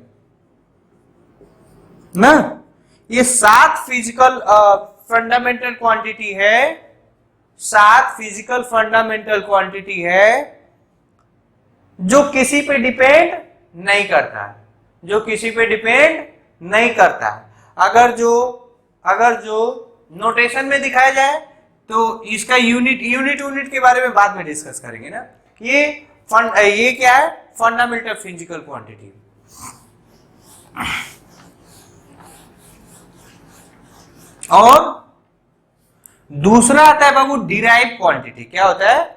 ना। ये 7 फिजिकल फंडामेंटल क्वांटिटी है, 7 फिजिकल फंडामेंटल क्वांटिटी है जो किसी पे डिपेंड नहीं करता, अगर जो नोटेशन में दिखाया जाए तो इसका यूनिट के बारे में बाद में डिस्कस करेंगे ना। ये क्या है? Fundamental physical quantity. और दूसरा आता है बाबू डिराइव क्वांटिटी। क्या होता है?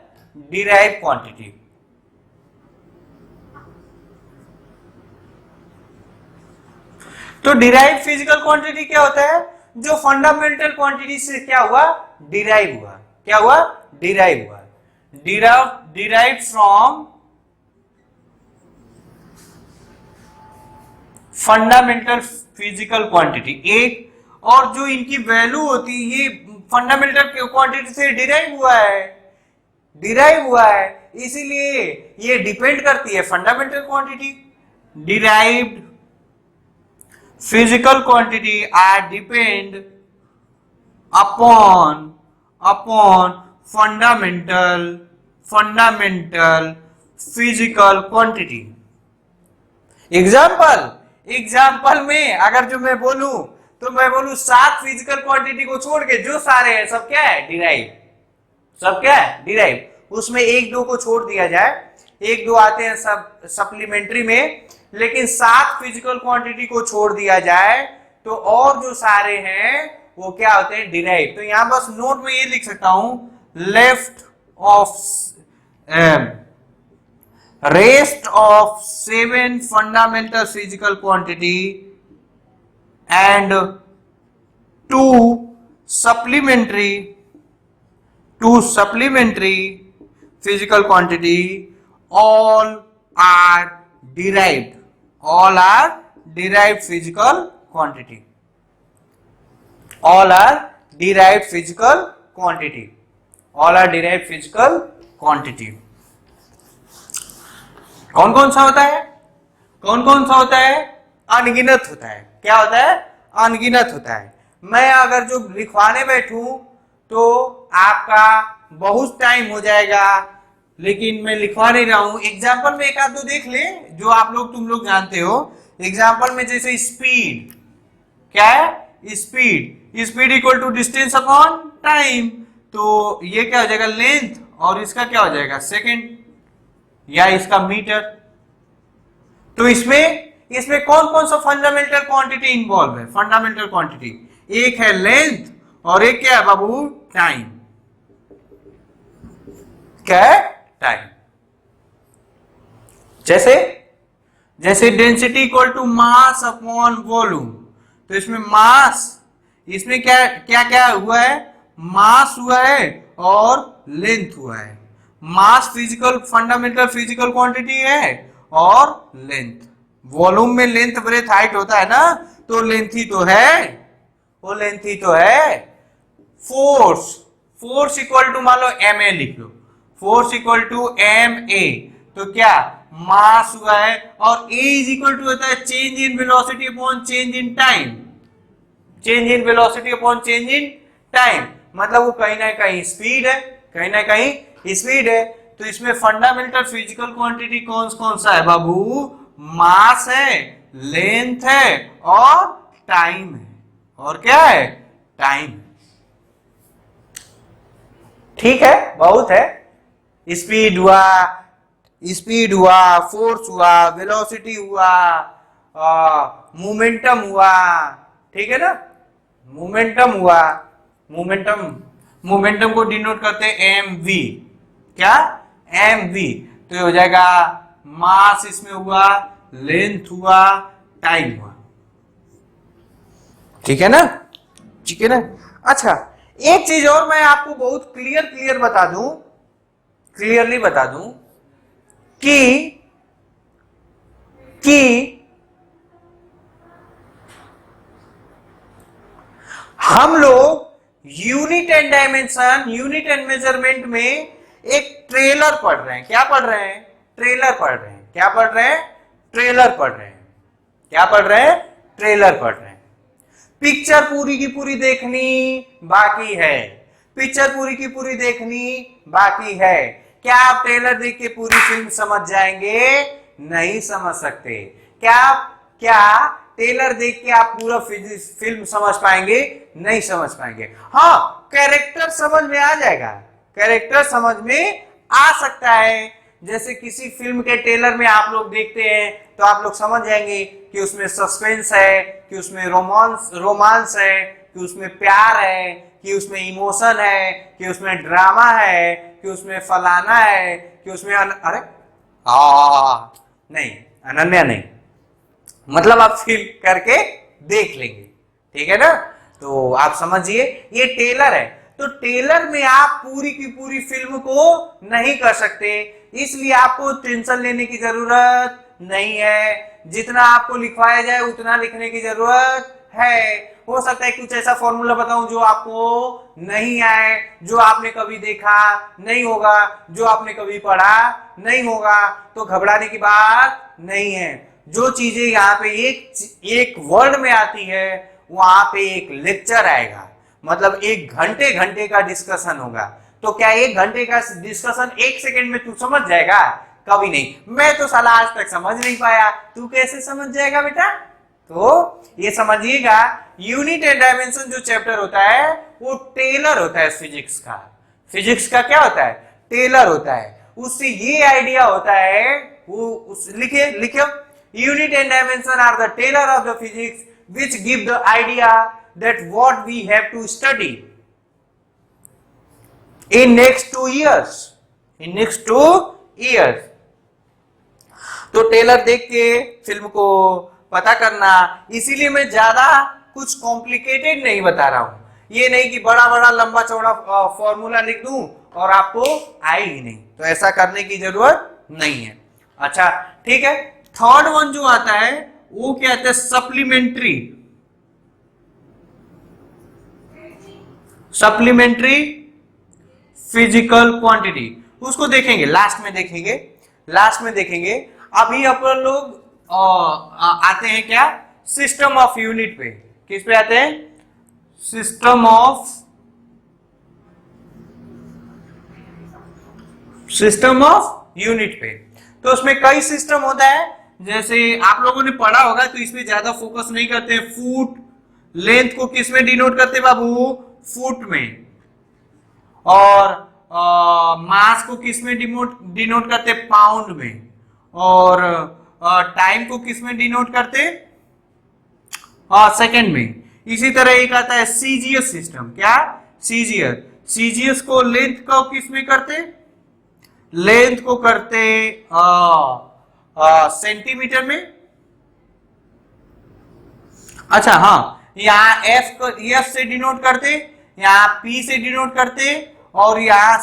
Derive quantity. तो डिराइव फिजिकल क्वांटिटी क्या होता है? जो फंडामेंटल क्वांटिटी से क्या हुआ? डिराइव हुआ। क्या हुआ? डिराइव हुआ। Derive from fundamental physical quantity. एक और जो इनकी वैल्यू होती है ये फंडामेंटल क्वांटिटी से डिराइव हुआ है, इसीलिए ये डिपेंड करती है fundamental quantity. Derived physical quantity are depend upon fundamental physical quantity। Example में अगर जो मैं बोलूं तो मैं बोलूं 7 फिजिकल क्वांटिटी को छोड़ के जो सारे हैं सब क्या है? डिराइव। उसमें 1-2 को छोड़ दिया जाए, 1-2 आते हैं सब सप्लीमेंट्री में, लेकिन 7 फिजिकल क्वांटिटी को छोड़ दिया जाए तो और जो सारे हैं वो क्या होते हैं? डिराइव। तो यहां बस नोट में ये लिख सकता हूं, rest of 7 fundamental physical quantity and 2 supplementary physical quantity all are derived physical quantity। कौन कौन सा होता है? अनगिनत होता है। क्या होता है? अनगिनत होता है। मैं अगर जो लिखवाने बैठूं तो आपका बहुत टाइम हो जाएगा, लेकिन मैं लिखवा नहीं रहा हूं। एग्जाम्पल में एक आध दो देख ले जो आप लोग तुम लोग जानते हो। एग्जाम्पल में जैसे स्पीड, क्या है? Speed. Speed equal to distance upon time, तो ये क्या हो जाएगा? लेंथ, और इसका क्या हो जाएगा? सेकेंड, या इसका मीटर। तो इसमें कौन कौन सा फंडामेंटल क्वांटिटी इन्वॉल्व है? फंडामेंटल क्वांटिटी एक है लेंथ, और एक क्या है बाबू? टाइम। क्या है? टाइम। जैसे density equal to mass upon volume, तो इसमें मास, इसमें क्या क्या क्या हुआ है? मास हुआ है और लेंथ हुआ है। मास फिजिकल फंडामेंटल फिजिकल क्वांटिटी है, और लेंथ, वॉल्यूम में लेंथ ब्रेथ हाइट होता है ना, तो लेंथ ही तो है, वो लेंथ ही तो है। फोर्स इक्वल टू मान लो एम ए लिख लो, force equal to M A, तो क्या? मास हुआ है, और ए इज इक्वल टू होता है change in velocity upon change in time, change in velocity upon change in time, मतलब वो कहीं ना कहीं स्पीड है, कहीं ना कहीं स्पीड है। तो इसमें फंडामेंटल फिजिकल क्वांटिटी कौन कौन सा है बाबू? मास है, लेंथ है, और टाइम है। और क्या है? टाइम। ठीक है, बहुत है। स्पीड हुआ, फोर्स हुआ, वेलोसिटी हुआ, मोमेंटम हुआ, ठीक है ना? मोमेंटम हुआ, मोमेंटम को डिनोट करते हैं एम वी। क्या? M V. तो ये हो जाएगा मास इसमें हुआ, लेंथ हुआ, टाइम हुआ। ठीक है ना? ठीक है ना? अच्छा, एक चीज और मैं आपको बहुत क्लियरली बता दूं कि हम लोग unit and dimension, unit and measurement में एक ट्रेलर पढ़ रहे हैं। क्या पढ़ रहे हैं? ट्रेलर पढ़ रहे हैं। क्या पढ़ रहे हैं? ट्रेलर पढ़ रहे हैं। क्या पढ़ रहे हैं? ट्रेलर पढ़ रहे हैं। पिक्चर पूरी की पूरी देखनी बाकी है, पिक्चर पूरी की पूरी देखनी बाकी है। क्या आप ट्रेलर देख के पूरी फिल्म समझ जाएंगे? नहीं समझ सकते। क्या ट्रेलर देख के आप पूरा फिल्म समझ पाएंगे? नहीं समझ पाएंगे। हाँ, कैरेक्टर समझ में आ जाएगा, कैरेक्टर समझ में आ सकता है। जैसे किसी फिल्म के ट्रेलर में आप लोग देखते हैं तो आप लोग समझ जाएंगे कि उसमें सस्पेंस है, कि उसमें रोमांस है, कि उसमें प्यार है, कि उसमें इमोशन है, कि उसमें ड्रामा है, कि उसमें फलाना है, कि उसमें अरे नहीं, अनन्या नहीं, मतलब आप फील करके देख लेंगे। ठीक है ना? तो आप समझिए, ये ट्रेलर है, तो ट्रेलर में आप पूरी की पूरी फिल्म को नहीं कर सकते, इसलिए आपको टेंशन लेने की जरूरत नहीं है। जितना आपको लिखवाया जाए उतना लिखने की जरूरत है। हो सकता है कुछ ऐसा फॉर्मूला बताऊं जो आपको नहीं आए, जो आपने कभी देखा नहीं होगा, जो आपने कभी पढ़ा नहीं होगा, तो घबराने की बात नहीं है। जो चीजें यहाँ पे एक वर्ड में आती है, वहां पे एक लेक्चर आएगा, मतलब एक घंटे का डिस्कशन होगा। तो क्या एक घंटे का डिस्कशन एक सेकंड में तू समझ जाएगा? कभी नहीं। मैं तो साला आज तक समझ नहीं पाया, तू कैसे समझ जाएगा बेटा? तो ये समझिएगा, यूनिट एंड डायमेंशन जो चैप्टर होता है वो टेलर होता है फिजिक्स का। फिजिक्स का क्या होता है? टेलर होता है। उससे ये आइडिया होता है, वो लिखे unit and dimension are the tailor of the physics which give the idea that what we have to study in next 2 years, in next 2 years। तो टेलर देख के फिल्म को पता करना, इसीलिए मैं ज्यादा कुछ कॉम्प्लिकेटेड नहीं बता रहा हूं। ये नहीं कि बड़ा बड़ा लंबा चौड़ा फॉर्मूला लिख दूं और आपको आए ही नहीं, तो ऐसा करने की जरूरत नहीं है। अच्छा ठीक है, थर्ड वन जो आता है वो क्या कहते हैं? Supplementary physical quantity. उसको देखेंगे, लास्ट में देखेंगे। अभी अपन लोग आते हैं क्या? सिस्टम ऑफ यूनिट पे। किस पे आते हैं? System of system of unit पे। तो उसमें कई सिस्टम होता है, जैसे आप लोगों ने पढ़ा होगा तो इसमें ज्यादा फोकस नहीं करते। फुट, लेंथ को किस में डिनोट करते बाबू? फुट में। और मास को किस में डिनोट करते? पाउंड में। और टाइम को किस में डिनोट करते? सेकंड में। इसी तरह एक आता है सीजीएस सिस्टम। क्या? सीजीएस। सीजीएस को लेंथ को किस में करते? लेंथ को करते सेंटीमीटर में। अच्छा हाँ, यहाँ एफ को एस से डिनोट करते, यहाँ पी से डिनोट करते, और यहाँ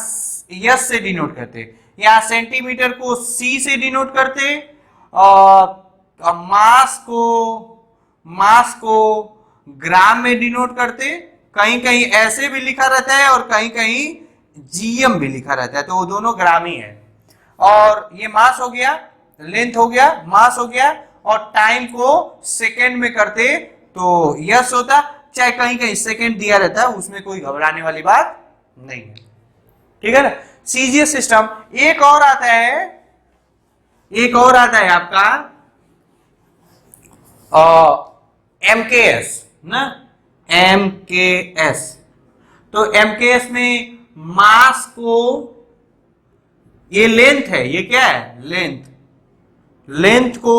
एस से डिनोट करते। यहाँ सेंटीमीटर को सी से डिनोट करते, और मास को ग्राम में डिनोट करते। कहीं कहीं ऐसे भी लिखा रहता है और कहीं कहीं जीएम भी लिखा रहता है, तो वो दोनों ग्राम ही है। और ये मास हो गया, लेंथ हो गया, मास हो गया, और टाइम को सेकेंड में करते तो यस होता। चाहे कहीं कहीं सेकेंड दिया रहता है, उसमें कोई घबराने वाली बात नहीं है, ठीक है ना। CGS system. एक और आता है आपका एमकेएस ना, एमकेएस। तो एमकेएस में मास को, ये लेंथ है, ये क्या है? लेंथ को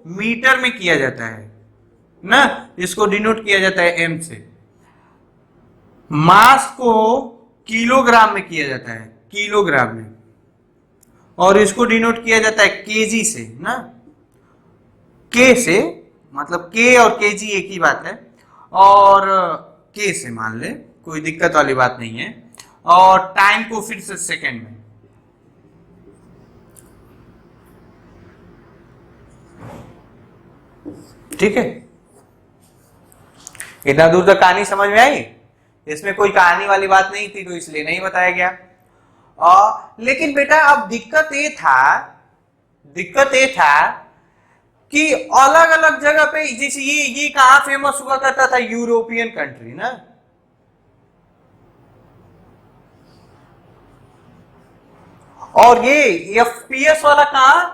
मीटर में किया जाता है ना, इसको डिनोट किया जाता है एम से। मास को किलोग्राम में किया जाता है, किलोग्राम में, और इसको डिनोट किया जाता है केजी से ना, के से, मतलब के और केजी एक ही बात है, और के से मान ले, कोई दिक्कत वाली बात नहीं है। और टाइम को फिर से सेकेंड में। ठीक है, इतना दूर तक कहानी समझ में आई? इसमें कोई कहानी वाली बात नहीं थी, तो इसलिए नहीं बताया गया। लेकिन बेटा अब दिक्कत ये था कि अलग अलग जगह पे, जैसे ये कहां फेमस हुआ करता था? यूरोपियन कंट्री ना, और ये एफपीएस वाला कहां?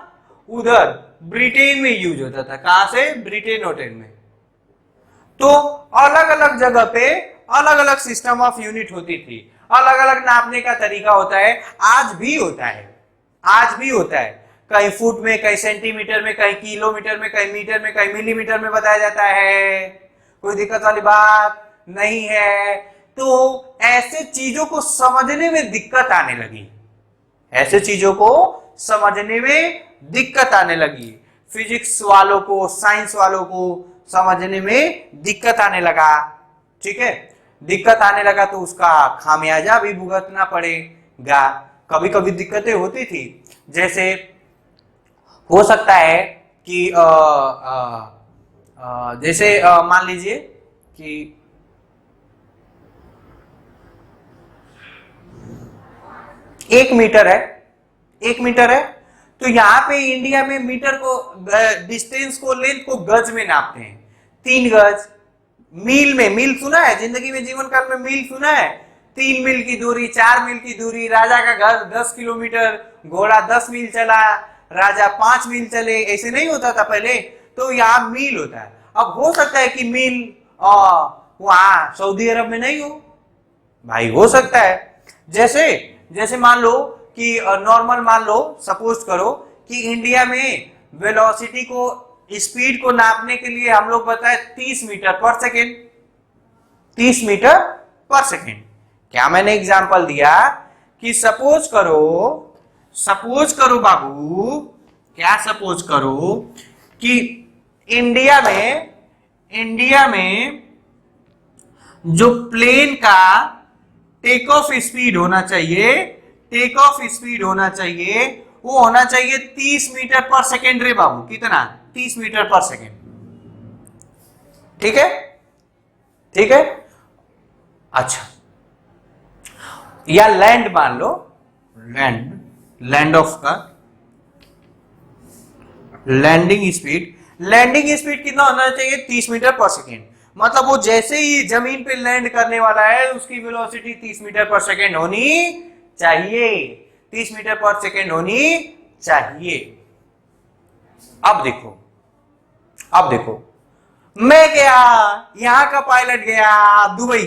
उधर ब्रिटेन में यूज होता था। कहां से? ब्रिटेन होटल में। तो अलग अलग जगह पे अलग अलग सिस्टम ऑफ यूनिट होती थी, अलग अलग नापने का तरीका होता है। आज भी होता है, कहीं फुट में, कहीं सेंटीमीटर में, कहीं किलोमीटर में, कहीं मीटर में, कहीं मिलीमीटर में बताया जाता है। कोई दिक्कत वाली बात नहीं है। तो ऐसे चीजों को समझने में दिक्कत आने लगी, फिजिक्स वालों को, साइंस वालों को समझने में दिक्कत आने लगा। ठीक है, दिक्कत आने लगा तो उसका खामियाजा भी भुगतना पड़ेगा। कभी कभी दिक्कतें होती थी, जैसे हो सकता है कि जैसे मान लीजिए कि एक मीटर है, तो यहां पे इंडिया में मीटर को, डिस्टेंस को, लेंथ को गज में नापते हैं। 3 गज। मील सुना है? जिंदगी में, जीवन काल में मील सुना है? 3 मील की दूरी, 4 मील की दूरी। राजा का घर 10 किलोमीटर, घोड़ा 10 मील चला, राजा 5 मील चले, ऐसे नहीं होता था पहले। तो यहाँ मील होता है। अब हो सकता है कि मील वहां सऊदी अरब में नहीं हो भाई, हो सकता है। जैसे मान लो कि नॉर्मल, मान लो, सपोज करो कि इंडिया में वेलोसिटी को, स्पीड को नापने के लिए हम लोग बताए 30 मीटर पर सेकेंड। 30 मीटर पर सेकेंड। क्या मैंने एग्जांपल दिया कि सपोज करो बाबू, क्या सपोज करो कि इंडिया में जो प्लेन का टेक ऑफ स्पीड होना चाहिए, वो होना चाहिए 30 मीटर पर सेकेंड रे बाबू। कितना? 30 मीटर पर सेकेंड। ठीक है। अच्छा, या लैंड मान लो, लैंड ऑफ का लैंडिंग स्पीड कितना होना चाहिए? 30 मीटर पर सेकेंड। मतलब वो जैसे ही जमीन पे लैंड करने वाला है, उसकी वेलोसिटी 30 मीटर पर सेकेंड होनी चाहिए। 30 मीटर पर सेकेंड होनी चाहिए। अब देखो, अब देखो, मैं गया, यहां का पायलट गया दुबई।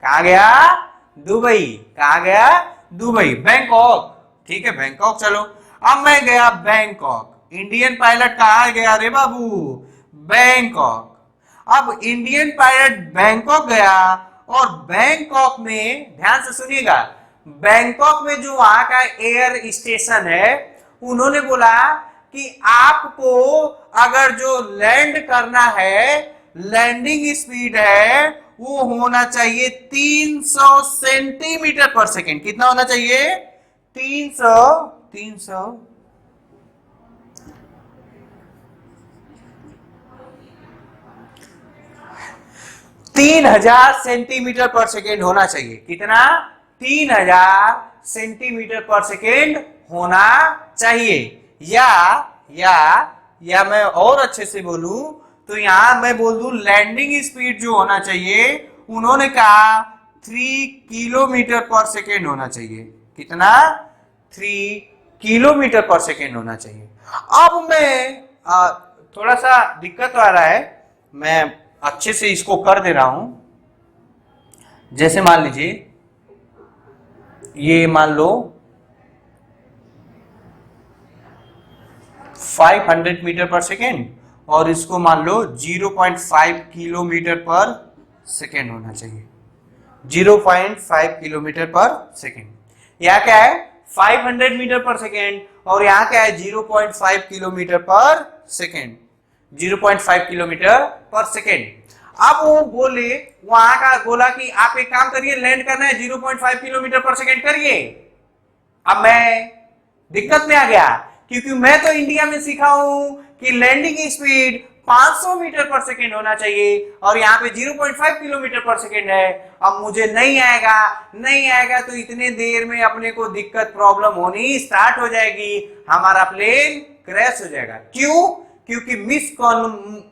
कहां गया? दुबई। कहां गया? दुबई। बैंकॉक, ठीक है, बैंकॉक चलो। अब मैं गया बैंकॉक, इंडियन पायलट कहां गया रे बाबू? बैंकॉक। अब इंडियन पायलट बैंकॉक गया और बैंकॉक में, ध्यान से सुनिएगा, बैंकॉक में जो वहां का एयर स्टेशन है, उन्होंने बोला कि आपको अगर जो लैंड करना है, लैंडिंग स्पीड है, वो होना चाहिए 300 सेंटीमीटर पर सेकेंड। कितना होना चाहिए? 3000 सेंटीमीटर पर सेकेंड होना चाहिए। कितना? 3000 सेंटीमीटर पर सेकेंड होना चाहिए। या मैं और अच्छे से बोलूं तो यहां मैं बोल दूं लैंडिंग स्पीड जो होना चाहिए, उन्होंने कहा 3 किलोमीटर पर सेकेंड होना चाहिए। कितना? 3 किलोमीटर पर सेकेंड होना चाहिए। अब मैं थोड़ा सा दिक्कत आ रहा है, मैं अच्छे से इसको कर दे रहा हूं। जैसे मान लीजिए, ये मान लो 500 मीटर पर सेकेंड और इसको मान लो 0.5 किलोमीटर पर सेकेंड होना चाहिए। 0.5 किलोमीटर पर सेकेंड। यहां क्या है? 500 मीटर पर सेकेंड और यहां क्या है? 0.5 किलोमीटर पर सेकेंड। 0.5 किलोमीटर पर सेकेंड। अब वो बोले, वहां का बोला कि आप एक काम करिए, लैंड करना है 0.5 किलोमीटर पर सेकेंड करिए। अब मैं दिक्कत में आ गया, क्योंकि मैं तो इंडिया में सीखा हूं कि लैंडिंग स्पीड 500 मीटर पर सेकेंड होना चाहिए और यहाँ पे 0.5 किलोमीटर पर सेकेंड है। अब मुझे नहीं आएगा तो इतने देर में अपने को दिक्कत, प्रॉब्लम होनी स्टार्ट हो जाएगी, हमारा प्लेन क्रैश हो जाएगा। क्यों? क्योंकि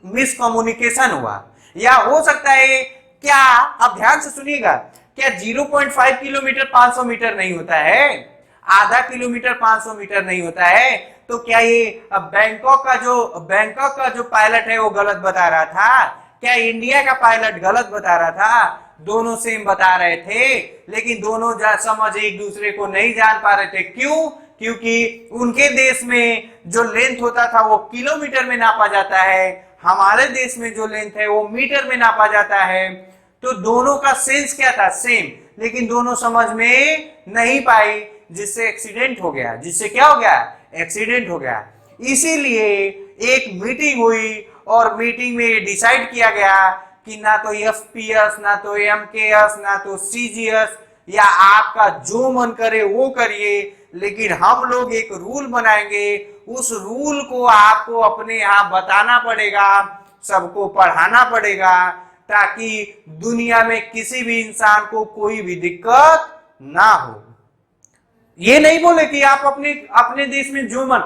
मिसकम्युनिकेशन हुआ। या हो सकता है क्या, अब ध्यान से सुनिएगा, क्या 0.5 किलोमीटर 500 मीटर नहीं होता है? आधा किलोमीटर 500 मीटर नहीं होता है? तो क्या ये बैंकॉक का जो पायलट है वो गलत बता रहा था? क्या इंडिया का पायलट गलत बता रहा था? दोनों सेम बता रहे थे, लेकिन दोनों समझ एक दूसरे को नहीं जान पा रहे थे। क्यों? क्योंकि उनके देश में जो लेंथ होता था वो किलोमीटर में नापा जाता है, हमारे देश में जो लेंथ है वो मीटर में नापा जाता है। तो दोनों का सेंस क्या था? सेम, लेकिन दोनों समझ में नहीं पाई, जिससे एक्सीडेंट हो गया। जिससे क्या हो गया? एक्सीडेंट हो गया। इसीलिए एक मीटिंग हुई और मीटिंग में डिसाइड किया गया कि ना तो एफपीएस, ना तो एमकेएस, ना तो सीजीएस, या आपका जो मन करे वो करिए, लेकिन हम लोग एक रूल बनाएंगे। उस रूल को आपको अपने यहाँ बताना पड़ेगा, सबको पढ़ाना पड़ेगा, ताकि दुनिया में किसी भी इंसान को कोई भी दिक्कत ना हो। ये नहीं बोले कि आप अपने देश में जो मन,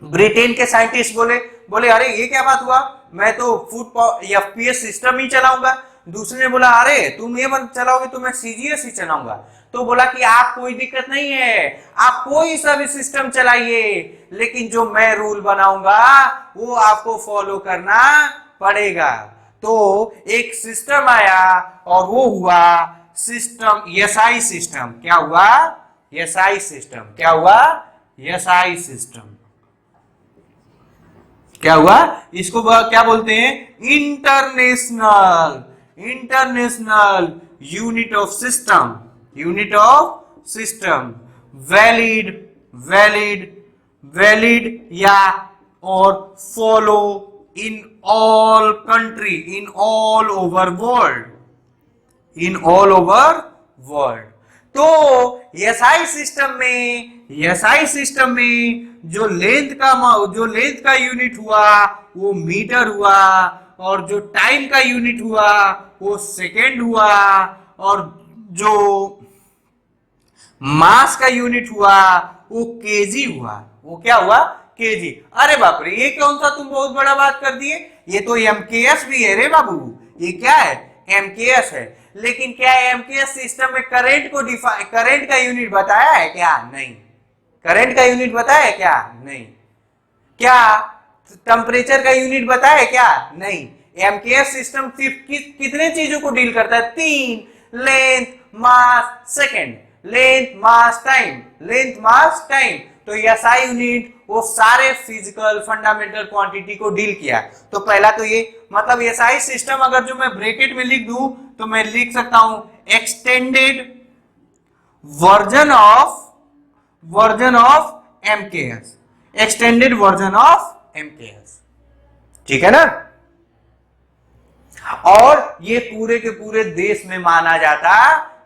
ब्रिटेन के साइंटिस्ट बोले अरे ये क्या बात हुआ, मैं तो फूड एफपीएस सिस्टम ही चलाऊंगा। दूसरे ने बोला अरे तुम ये मत चलाओगे तो मैं सीजीएस ही चलाऊंगा। तो बोला कि आप, कोई दिक्कत नहीं है, आप कोई सा भी सिस्टम चलाइए, लेकिन जो मैं रूल बनाऊंगा वो आपको फॉलो करना पड़ेगा। तो एक सिस्टम आया और वो हुआ सिस्टम एसआई सिस्टम। क्या हुआ? SI system. क्या हुआ? SI system. क्या हुआ? इसको क्या बोलते हैं? International unit of system. Unit of system. Valid या और follow in all country, in all over world. तो एसआई सिस्टम में जो लेंथ का यूनिट हुआ वो मीटर हुआ, और जो टाइम का यूनिट हुआ वो सेकेंड हुआ, और जो मास का यूनिट हुआ वो केजी हुआ। वो क्या हुआ? केजी। अरे बाप रे, ये कौन सा तुम बहुत बड़ा बात कर दिए, ये तो एमकेएस भी है रे बाबू। ये क्या है? एमकेएस है। लेकिन क्या एमकेएस सिस्टम में करंट का यूनिट बताया है क्या? नहीं। करंट का यूनिट बताया है क्या? नहीं। क्या टेम्परेचर का यूनिट बताया है क्या? नहीं। एमकेएस सिस्टम सिर्फ कितने चीजों को डील करता है? 3, लेंथ, मास, सेकंड। लेंथ, मास, टाइम, लेंथ, मास, टाइम। तो एसआई यूनिट वो सारे फिजिकल फंडामेंटल क्वांटिटी को डील किया। तो पहला तो ये मतलब एसआई सिस्टम अगर जो मैं ब्रैकेट में लिख दूं तो मैं लिख सकता हूं extended version of MKS, extended version of MKS. ठीक है ना? और ये पूरे के पूरे देश में माना जाता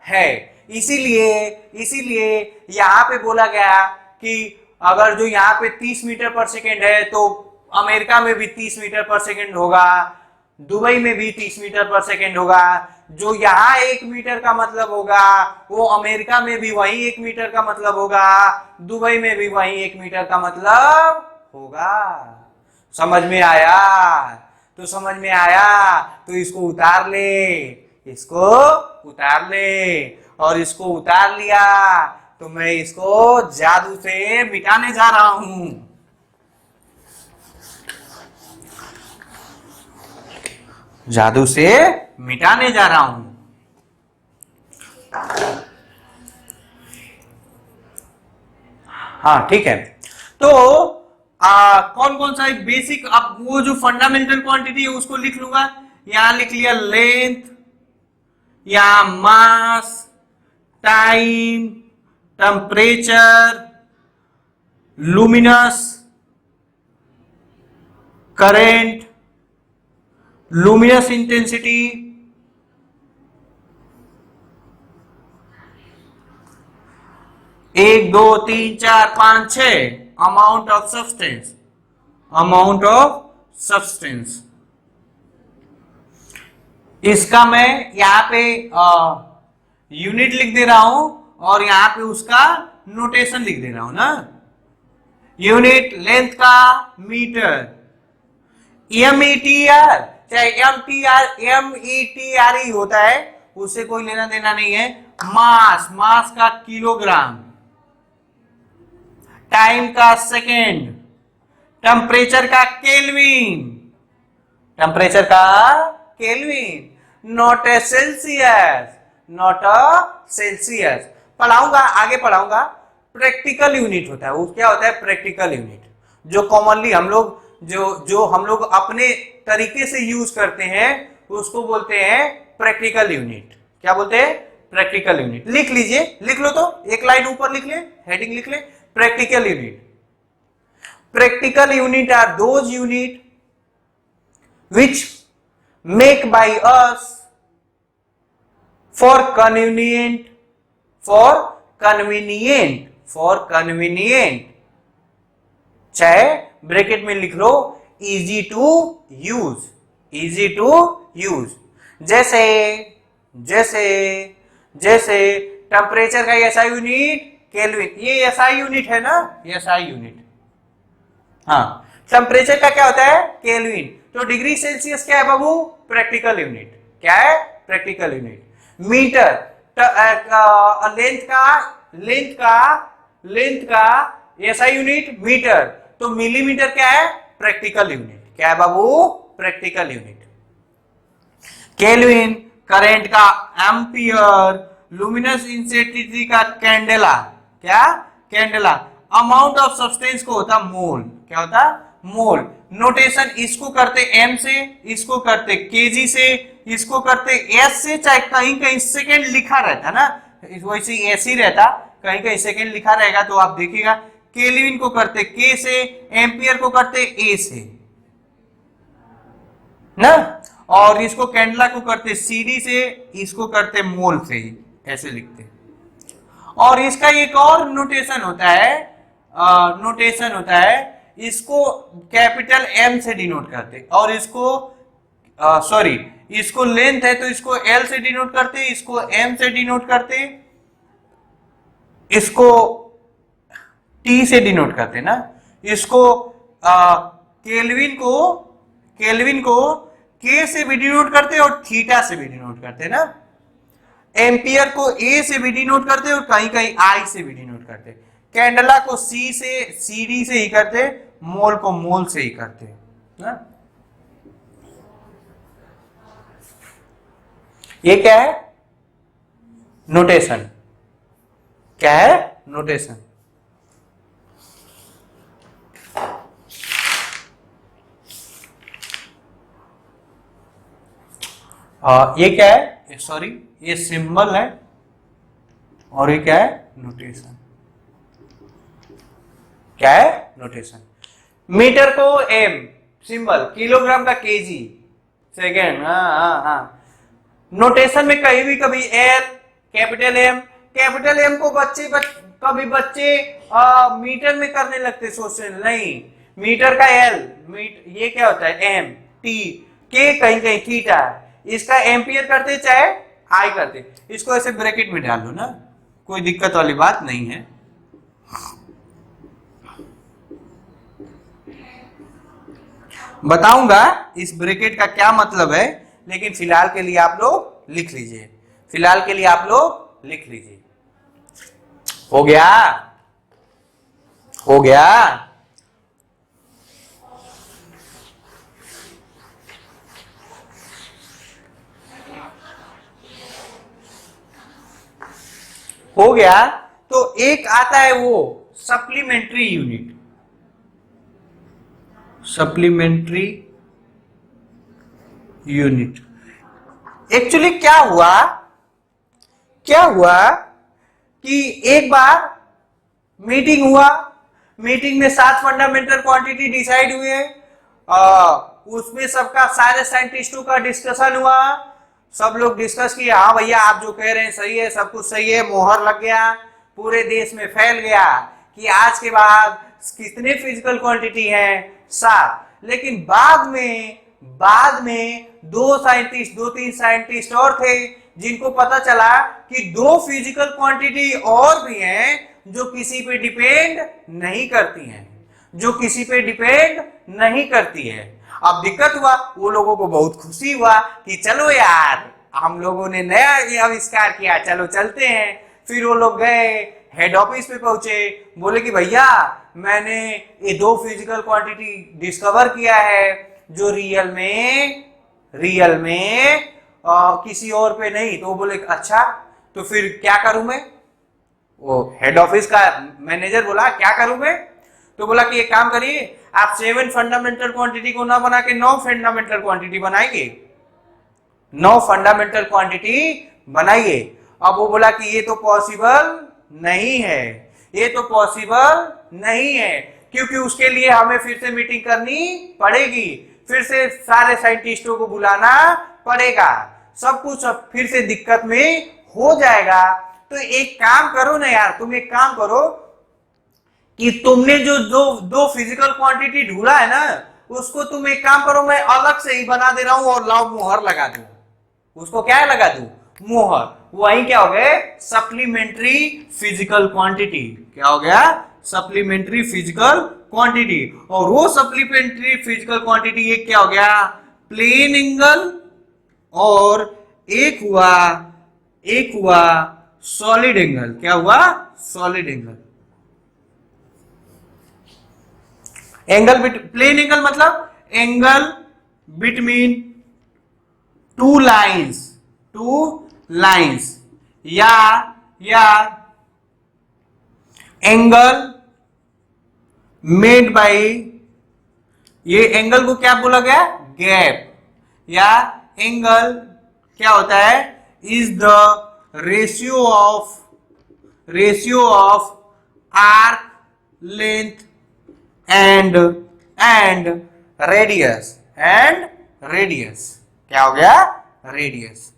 है। इसीलिए यहां पे बोला गया कि अगर जो यहां पे 30 मीटर पर सेकेंड है तो अमेरिका में भी 30 मीटर पर सेकेंड होगा, दुबई में भी 30 मीटर पर सेकेंड होगा। जो यहाँ 1 मीटर का मतलब होगा वो अमेरिका में भी वही 1 मीटर का मतलब होगा, दुबई में भी वही 1 मीटर का मतलब होगा। समझ में आया? तो समझ में आया तो इसको उतार ले, इसको उतार ले, और इसको उतार लिया तो मैं इसको जादू से मिटाने जा रहा हूं। जादू से मिटाने जा रहा हूं। हाँ ठीक है। तो कौन कौन सा एक बेसिक, अब वो जो फंडामेंटल क्वांटिटी है उसको लिख लूंगा। यहां लिख लिया लेंथ, यहां mass, time, temperature, luminous, current, luminous intensity, एक, दो, तीन, चार, पांच, छह, amount of substance, amount of substance. इसका मैं यहां पे यूनिट लिख दे रहा हूं और यहां पे उसका नोटेशन लिख दे रहा हूं ना। यूनिट लेंथ का मीटर, एमईटीआर, चाहे एमईटीआर ही होता है, उससे कोई लेना देना नहीं है। मास, मास का किलोग्राम, टाइम का सेकेंड, टेम्परेचर का केल्विन, टेम्परेचर का kelvin, not a Celsius, not a Celsius. पढ़ाऊंगा, आगे पढ़ाऊंगा। प्रैक्टिकल यूनिट होता है, वो क्या होता है? प्रैक्टिकल यूनिट, जो कॉमनली हम लोग जो हम लोग अपने तरीके से यूज करते हैं उसको बोलते हैं प्रैक्टिकल यूनिट। क्या बोलते हैं? Practical unit. लिख लीजिए, लिख लो, तो एक लाइन ऊपर लिख ले, हेडिंग लिख ले, practical unit. Practical unit are those unit which make by us for convenient, चाहे ब्रैकेट में लिख लो easy to use, easy to use. जैसे जैसे जैसे टेम्परेचर का एसआई यूनिट केल्विन, ये एसआई यूनिट है ना, एसआई यूनिट। हाँ, टेम्परेचर का क्या होता है? केल्विन। तो डिग्री सेल्सियस क्या है बाबू? Practical unit. क्या है? Practical unit. मीटर, लेंथ का एसआई यूनिट मीटर। तो मिलीमीटर क्या है? Practical unit. क्या है बाबू? Practical unit. केल्विन, करंट का एम्पियर, लुमिनस इंटेंसिटी का कैंडेला, क्या? कैंडेला। अमाउंट ऑफ सब्सटेंस को होता मोल। क्या होता? मोल। नोटेशन इसको करते एम से, इसको करते केजी से, इसको करते एस से, चाहे कहीं कहीं सेकेंड लिखा रहता ना, वैसे एस ही रहता, कहीं कहीं सेकेंड लिखा रहेगा तो आप देखिएगा। केल्विन को करते के से, एम्पियर को करते ए से ना, और इसको कैंडला को करते सीडी से, इसको करते मोल से, ही ऐसे लिखते। और इसका एक और नोटेशन होता है, इसको कैपिटल एम से डिनोट करते, और इसको सॉरी, इसको लेंथ है तो इसको एल से डिनोट करते, इसको एम से डिनोट करते, इसको टी से डिनोट करते ना, इसको केल्विन को के से भी डिनोट करते हैं और थीटा से भी डिनोट करते हैं ना। एम्पियर को ए से भी डिनोट करते हैं और कहीं कहीं आई से भी डिनोट करते हैं। कैंडला को सी से सीडी से ही करते हैं, मोल को मोल से ही करते हैं ना? ये क्या है? नोटेशन। क्या है? नोटेशन। ये क्या है? सॉरी, ये सिंबल है और ये क्या है? नोटेशन। क्या है? नोटेशन। मीटर को एम सिंबल, किलोग्राम का केजी, सेकेंड। हाँ। नोटेशन में कहीं भी कभी एल, कैपिटल एम को कभी बच्चे मीटर में करने लगते सोचने, नहीं, मीटर का एल, ये क्या होता है? एम, टी, के कहीं कहीं थीटा, इसका एम्पियर करते चाहे आई करते। इसको ऐसे ब्रैकेट में डाल लो ना, कोई दिक्कत वाली बात नहीं है। बताऊंगा इस ब्रैकेट का क्या मतलब है, लेकिन फिलहाल के लिए आप लोग लिख लीजिए। फिलहाल के लिए आप लोग लिख लीजिए। हो गया? हो गया? हो गया। तो एक आता है वो supplementary unit. Supplementary unit actually क्या हुआ कि एक बार मीटिंग हुआ, मीटिंग में 7 फंडामेंटल क्वांटिटी डिसाइड हुए, उसमें सबका सारे साइंटिस्टों का डिस्कशन हुआ, सब लोग डिस्कस किए, हाँ भैया आप जो कह रहे हैं सही है, सब कुछ सही है, मोहर लग गया, पूरे देश में फैल गया कि आज के बाद कितने फिजिकल क्वांटिटी हैं? 7। लेकिन बाद में दो तीन साइंटिस्ट और थे जिनको पता चला कि 2 फिजिकल क्वांटिटी और भी हैं जो किसी पे डिपेंड नहीं करती है। अब दिक्कत हुआ, वो लोगों को बहुत खुशी हुआ कि चलो यार हम लोगों ने नया आविष्कार किया, चलो चलते हैं। फिर वो लोग गए, हेड ऑफिस पे पहुंचे, बोले कि भैया मैंने ये 2 फिजिकल क्वांटिटी डिस्कवर किया है जो रियल में किसी और पे नहीं। तो वो बोले अच्छा तो फिर क्या करूं मैं? वो हेड ऑफिस का मैनेजर बोला क्या करूं मैं? तो बोला कि एक काम करिए, आप 7 फंडामेंटल क्वांटिटी को ना बना के 9 फंडामेंटल क्वांटिटी बनाइए, 9 फंडामेंटल क्वांटिटी बनाइए। अब वो बोला कि ये तो पॉसिबल नहीं है, क्योंकि उसके लिए हमें फिर से मीटिंग करनी पड़ेगी, फिर से सारे साइंटिस्टों को बुलाना पड़ेगा, सब कुछ अब फिर से दिक्कत में हो जाएगा। तो एक काम करो ना यार, तुम एक काम करो कि तुमने जो दो फिजिकल क्वांटिटी ढूंढा है ना, उसको तुम एक काम करो, मैं अलग से ही बना दे रहा हूं और लाओ मोहर लगा दूं। उसको क्या लगा दूं? मोहर। वही क्या हो गया? Supplementary physical quantity. क्या हो गया? Supplementary physical quantity. और वो सप्लीमेंट्री फिजिकल क्वांटिटी एक क्या हो गया? प्लेन एंगल, और एक हुआ सॉलिड एंगल। क्या हुआ? Solid angle. प्लेन एंगल मतलब एंगल बिटवीन टू लाइंस, या एंगल मेड बाय, ये एंगल को क्या बोला गया? गैप। या एंगल क्या होता है? Is the ratio of arc length and radius. क्या हो गया? रेडियस।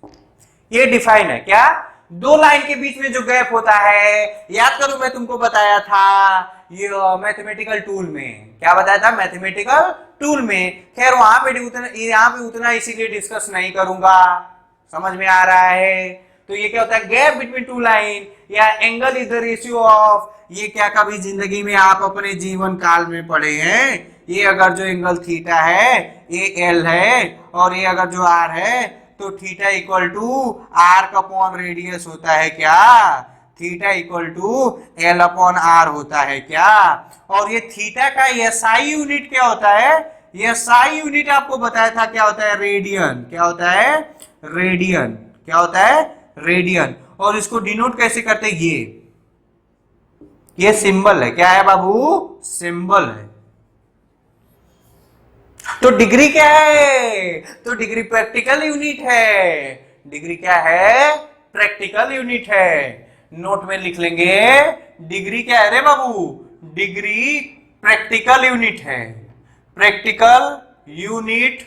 ये डिफाइन है। क्या? 2 लाइन के बीच में जो गैप होता है, याद करो मैं तुमको बताया था ये मैथमेटिकल टूल में। क्या बताया था? मैथमेटिकल टूल में। खैर वहां पे यहाँ पे उतना इसीलिए डिस्कस नहीं करूंगा, समझ में आ रहा है? तो ये क्या होता है? गैप बिटवीन 2 लाइन, या angle is the ratio of ये क्या कभी जिंदगी में आप अपने जीवन काल में पढ़े हैं? ये अगर जो एंगल थीटा है ये एल है, और ये अगर जो आर है तो थीटा इक्वल टू आर का अपॉन रेडियस होता है क्या? Theta equal to l upon r होता है क्या? और ये थीटा का एसआई यूनिट क्या होता है? एसआई यूनिट आपको बताया था क्या होता है? रेडियन। क्या होता है? रेडियन। क्या होता है? रेडियन। और इसको डिनोट कैसे करते हैं? ये सिंबल है। क्या है बाबू? सिंबल है। तो डिग्री क्या है? तो डिग्री प्रैक्टिकल यूनिट है। डिग्री क्या है? प्रैक्टिकल यूनिट है। नोट में लिख लेंगे, डिग्री क्या है रे बाबू? डिग्री प्रैक्टिकल यूनिट है। Practical unit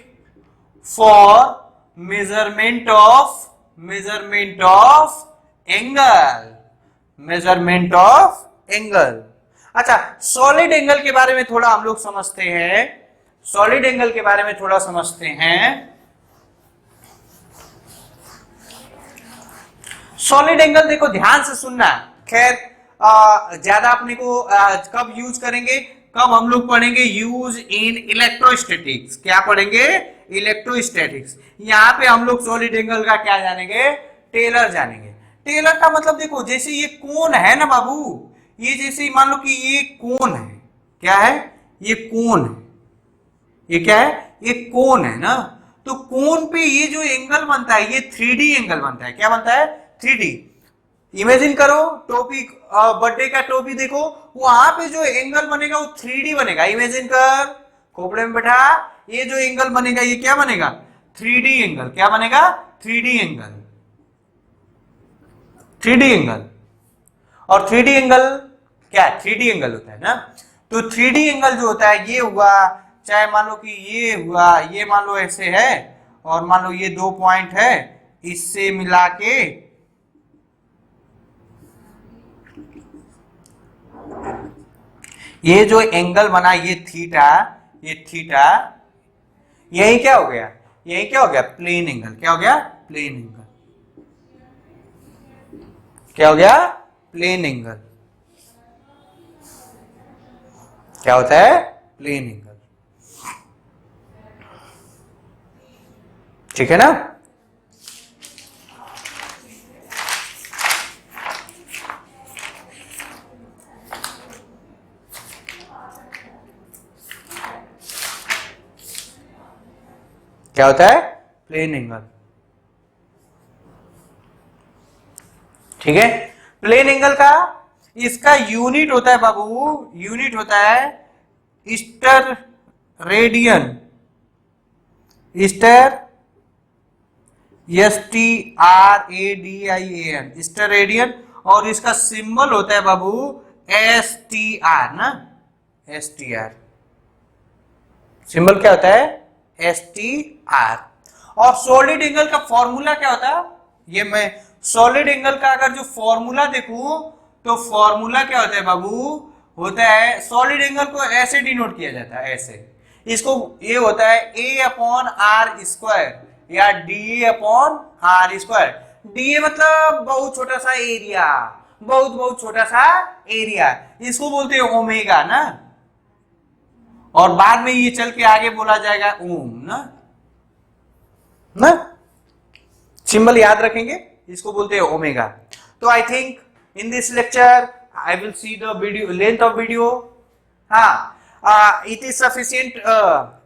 for measurement of angle. Measurement of angle. अच्छा, सॉलिड एंगल के बारे में थोड़ा हम लोग समझते हैं। सॉलिड एंगल के बारे में थोड़ा समझते हैं। सॉलिड एंगल देखो, ध्यान से सुनना। खैर ज्यादा अपने को कब यूज करेंगे, कब हम लोग पढ़ेंगे? Use in electrostatics. क्या पढ़ेंगे? इलेक्ट्रोस्टैटिक्स। यहाँ पे हम लोग सॉलिड एंगल का क्या जानेंगे? टेलर जानेंगे। टेलर का मतलब देखो, जैसे ये कोन है ना बाबू, ये जैसे मान लो कि ये कोन है। क्या है? ये कोन है। ये क्या है? ये कोन है ना। तो कोन पे ये जो एंगल बनता है ये 3D एंगल बनता है। क्या बनता है? 3D। इमेजिन करो टोपी, बर्थडे का टोपी देखो, वहां पे जो एंगल बनेगा वो 3D बनेगा। इमेजिन कर, खोपड़े में बैठा, ये जो एंगल बनेगा ये क्या बनेगा? 3D angle. क्या बनेगा? 3D angle. 3D angle. और 3D एंगल क्या है? 3D एंगल होता है ना। तो 3D एंगल जो होता है ये हुआ, चाहे मान लो कि ये हुआ, ये मान लो ऐसे है, और मान लो ये 2 पॉइंट है, इससे मिला के ये जो एंगल बना ये थीटा, ये थीटा, यही क्या हो गया? यही क्या हो गया? Plane angle. क्या हो गया? Plane angle. क्या हो गया? Plane angle. क्या होता है? Plane angle. ठीक है ना? क्या होता है? Plane angle. ठीक है। प्लेन एंगल का इसका यूनिट होता है बाबू, यूनिट होता है steradian. Ster, STRADIAN, steradian. और इसका सिंबल होता है बाबू STR ना, STR। सिंबल क्या होता है? STR। और सॉलिड एंगल का फॉर्मूला क्या होता है? ये मैं सॉलिड एंगल का अगर जो फॉर्मूला देखूं तो फॉर्मूला क्या होता है बाबू? होता है, सॉलिड एंगल को ऐसे डिनोट किया जाता है, ऐसे। इसको ये होता है A/r² या DA/r²। DA मतलब बहुत छोटा सा एरिया, बहुत छोटा सा एरिया, इसको बोलते हैं ओमेगा ना। और बाद में ये चल के आगे बोला जाएगा ओम ना। सिंबल याद रखेंगे, इसको बोलते हैं ओमेगा। तो I think in this lecture I will see the video length of video. It is sufficient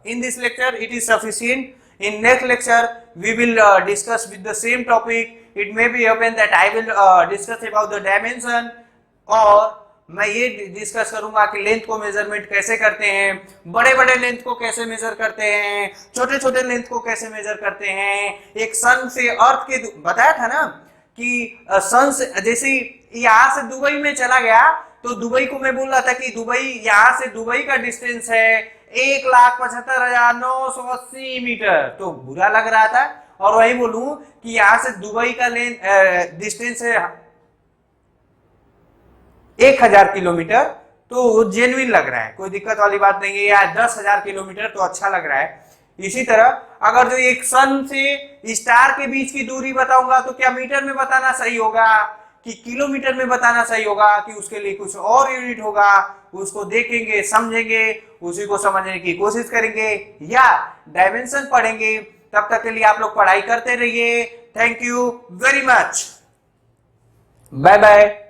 in this lecture. It is sufficient. In next lecture, we will discuss with the same topic. It may be happen that I will discuss about the dimension, और मैं ये डिस्कस करूंगा कि लेंथ को मेजरमेंट कैसे करते हैं, बड़े बड़े लेंथ को कैसे मेजर करते हैं, छोटे छोटे लेंथ को कैसे मेजर करते हैं। एक सन से अर्थ के बताया था ना कि सन से, जैसे यहाँ से दुबई में चला गया तो दुबई को मैं बोल रहा था कि दुबई, यहाँ से दुबई का डिस्टेंस है 1,75,980 मीटर, तो बुरा लग रहा था। और वही बोलूं कि यहाँ से दुबई का डिस्टेंस है 1,000 किलोमीटर, तो जेन्युइन लग रहा है, कोई दिक्कत वाली बात नहीं है। या 10,000 किलोमीटर तो अच्छा लग रहा है। इसी तरह अगर जो एक सन से स्टार के बीच की दूरी बताऊंगा तो क्या मीटर में बताना सही होगा, कि किलोमीटर में बताना सही होगा कि उसके लिए कुछ और यूनिट होगा, उसको देखेंगे, समझेंगे, उसी को समझने की कोशिश करेंगे या डायमेंशन पढ़ेंगे। तब तक के लिए आप लोग पढ़ाई करते रहिए। Thank you very much. Bye bye.